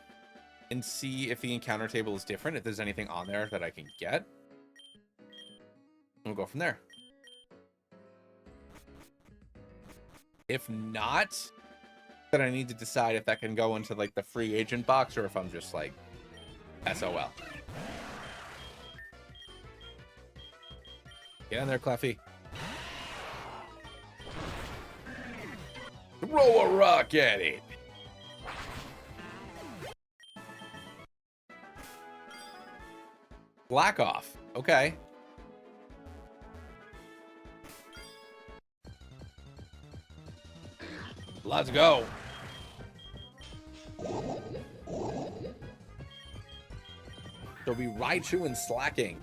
and see if the encounter table is different, if there's anything on there that I can get. We'll go from there. If not, then I need to decide if that can go into like the free agent box or if I'm just like SOL. Get in there, Cleffy. Throw a rock at it. Black off. Okay. Let's go. So be Raichu and Slacking.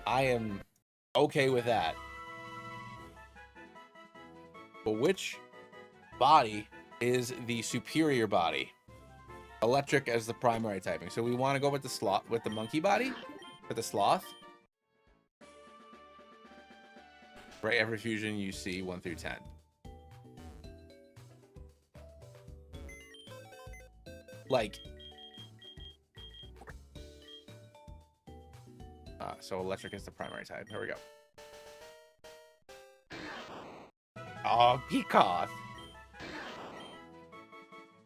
I am okay with that. But which body is the superior body? Electric as the primary typing. So we want to go with the sloth, with the monkey body for the sloth. Right, every fusion you see 1 through 10. Like, so electric is the primary type. Here we go. Oh, Peacock.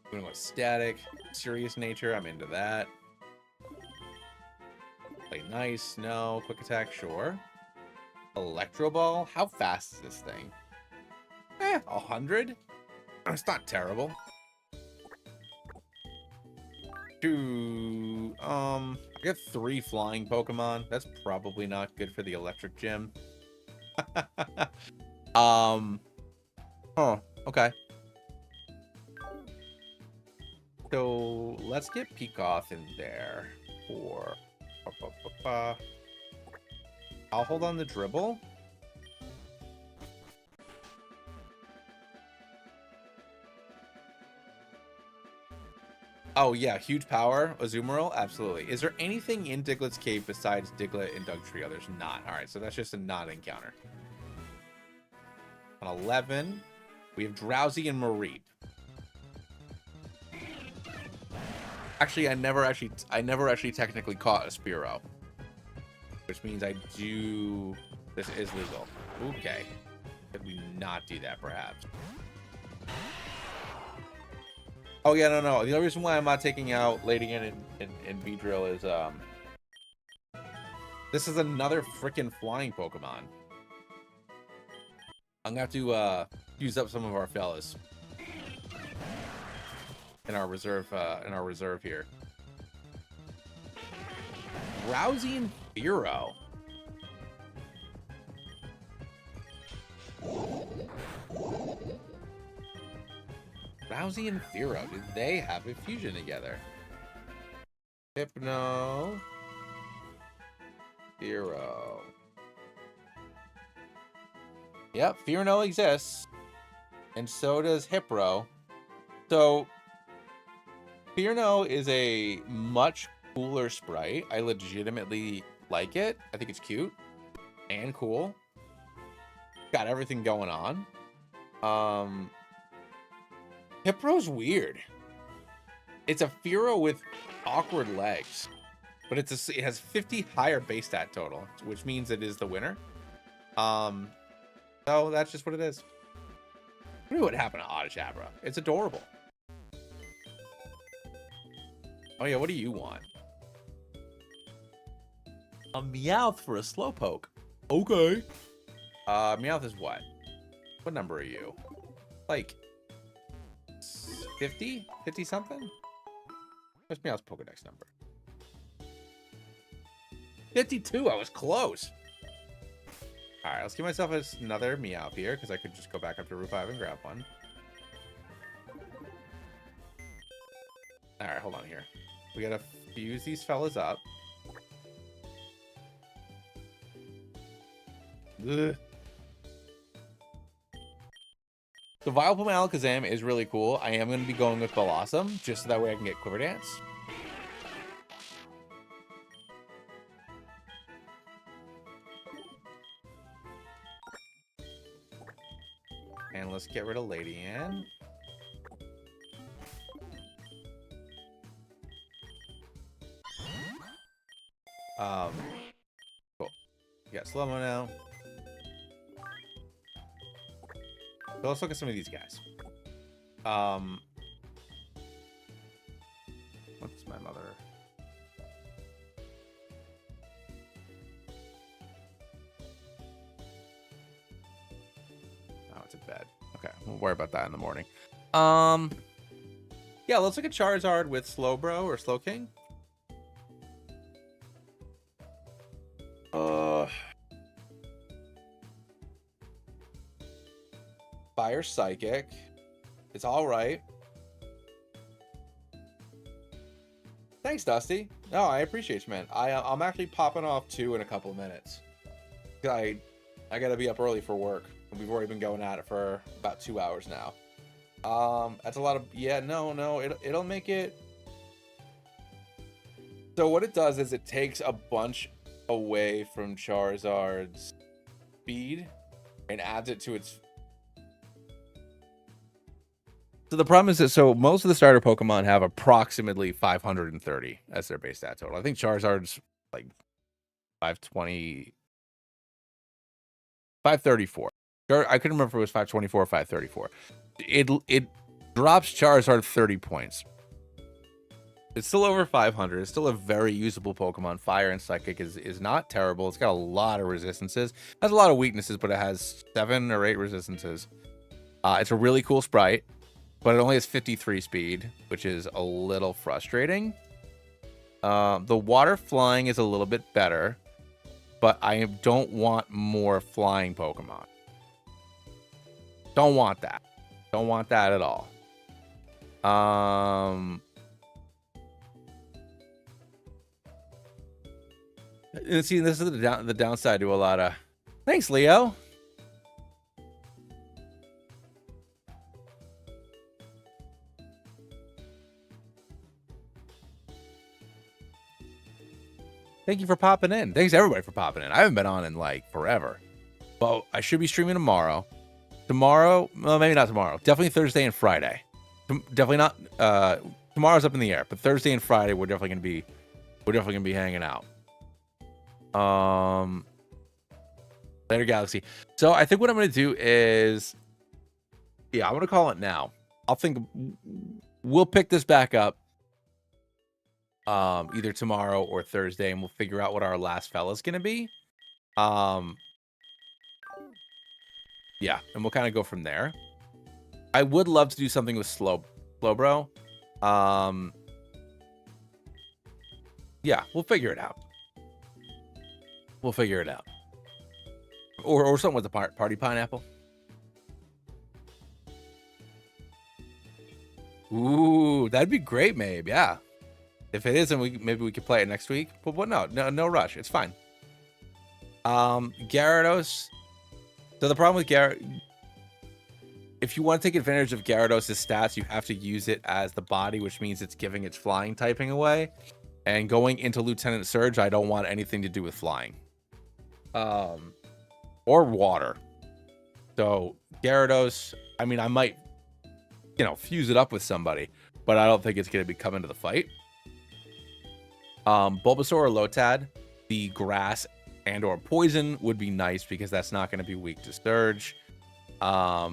We're gonna go static, serious nature. I'm into that. Play nice, no. Quick attack, sure. Electro ball. How fast is this thing? 100. It's not terrible. I got 3 flying Pokemon. That's probably not good for the electric gym. Oh, okay. So let's get Peacock in there for. I'll hold on the dribble. Oh yeah, huge power, Azumarill, absolutely. Is there anything in Diglett's cave besides Diglett and Dugtrio? There's not. All right, so that's just a non-encounter. On 11, we have Drowsy and Mareep. Actually, I never actually technically caught a Spearow, which means I do. This is legal. Okay, could we not do that, perhaps? Oh yeah, no. The only reason why I'm not taking out Lady and Beedrill is this is another freaking flying Pokemon. I'm gonna have to use up some of our fellas in our reserve here. Drowsy and Fearow. Drowsy and Fearow, did they have a fusion together? Hypno. Fearow. Yep, Fearow exists. And so does Hypno. So, Fearow is a much cooler sprite. I legitimately like it. I think it's cute and cool. Got everything going on. Hypno's weird. It's a Fearow with awkward legs, but it has 50 higher base stat total, which means it is the winner. So that's just what it is. What happened to Oddjabra? It's adorable. Oh yeah, what do you want? A Meowth for a Slowpoke. Okay. Meowth is what? What number are you? Like 50? 50 something? What's Meowth's Pokedex number? 52. I was close. All right, let's give myself another Meowth here because I could just go back up to Route 5 and grab one. All right, hold on here. We gotta fuse these fellas up. Ugh. The Vileplume Alakazam is really cool. I am going to be going with Blossom just so that way I can get Quiver Dance. And let's get rid of Lady Ann. Cool. We got Slow-Mo now. So let's look at some of these guys. What's my mother? Oh, it's in bed. Okay, we'll worry about that in the morning. Yeah, let's look at Charizard with Slowbro or Slowking. Fire Psychic. It's all right. Thanks, Dusty. No, I appreciate you, man. I'm actually popping off too in a couple of minutes. I gotta be up early for work. We've already been going at it for about 2 hours now. That's a lot of, yeah, no, it'll make it. So what it does is it takes a bunch away from Charizard's speed and adds it to its. So the problem is that most of the starter Pokemon have approximately 530 as their base stat total. I think Charizard's like 520, 534. I couldn't remember if it was 524 or 534. It drops Charizard 30 points. It's still over 500. It's still a very usable Pokemon. Fire and Psychic is not terrible. It's got a lot of resistances. It has a lot of weaknesses, but it has 7 or 8 resistances. It's a really cool sprite, but it only has 53 speed, which is a little frustrating. The water flying is a little bit better, but I don't want more flying Pokemon. Don't want that. Don't want that at all. And see, this is the downside to a lot of. Thanks, Leo. Thank you for popping in. Thanks everybody for popping in. I haven't been on in like forever, but I should be streaming tomorrow. Tomorrow, well, maybe not tomorrow. Definitely Thursday and Friday. Definitely not. Tomorrow's up in the air, but Thursday and Friday we're definitely gonna be hanging out. Later, Galaxy. So I think what I'm gonna do is, yeah, I'm gonna call it now. We'll pick this back up either tomorrow or Thursday, and we'll figure out what our last fella's gonna be. Yeah, and we'll kind of go from there. I would love to do something with Slowbro. Yeah, we'll figure it out. We'll figure it out. Or something with the party pineapple. Ooh, that'd be great, maybe. Yeah. If it isn't, maybe we could play it next week. But what? No rush. It's fine. Gyarados. So the problem with if you want to take advantage of Gyarados' stats, you have to use it as the body, which means it's giving its flying typing away. And going into Lieutenant Surge, I don't want anything to do with flying. Or water. So Gyarados, I mean, I might, fuse it up with somebody, but I don't think it's going to be coming to the fight. Bulbasaur or Lotad, the grass and or poison would be nice because that's not going to be weak to Surge. But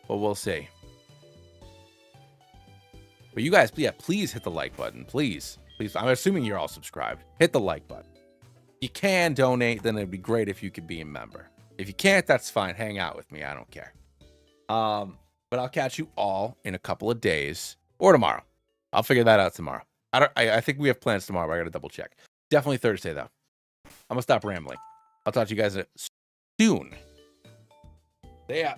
we'll see. But you guys, yeah, please hit the like button. Please. I'm assuming you're all subscribed. Hit the like button. If you can donate, then it'd be great if you could be a member. If you can't, that's fine. Hang out with me. I don't care. But I'll catch you all in a couple of days or tomorrow. I'll figure that out tomorrow. I think we have plans tomorrow, but I got to double check. Definitely Thursday, though. I'm going to stop rambling. I'll talk to you guys soon. See ya.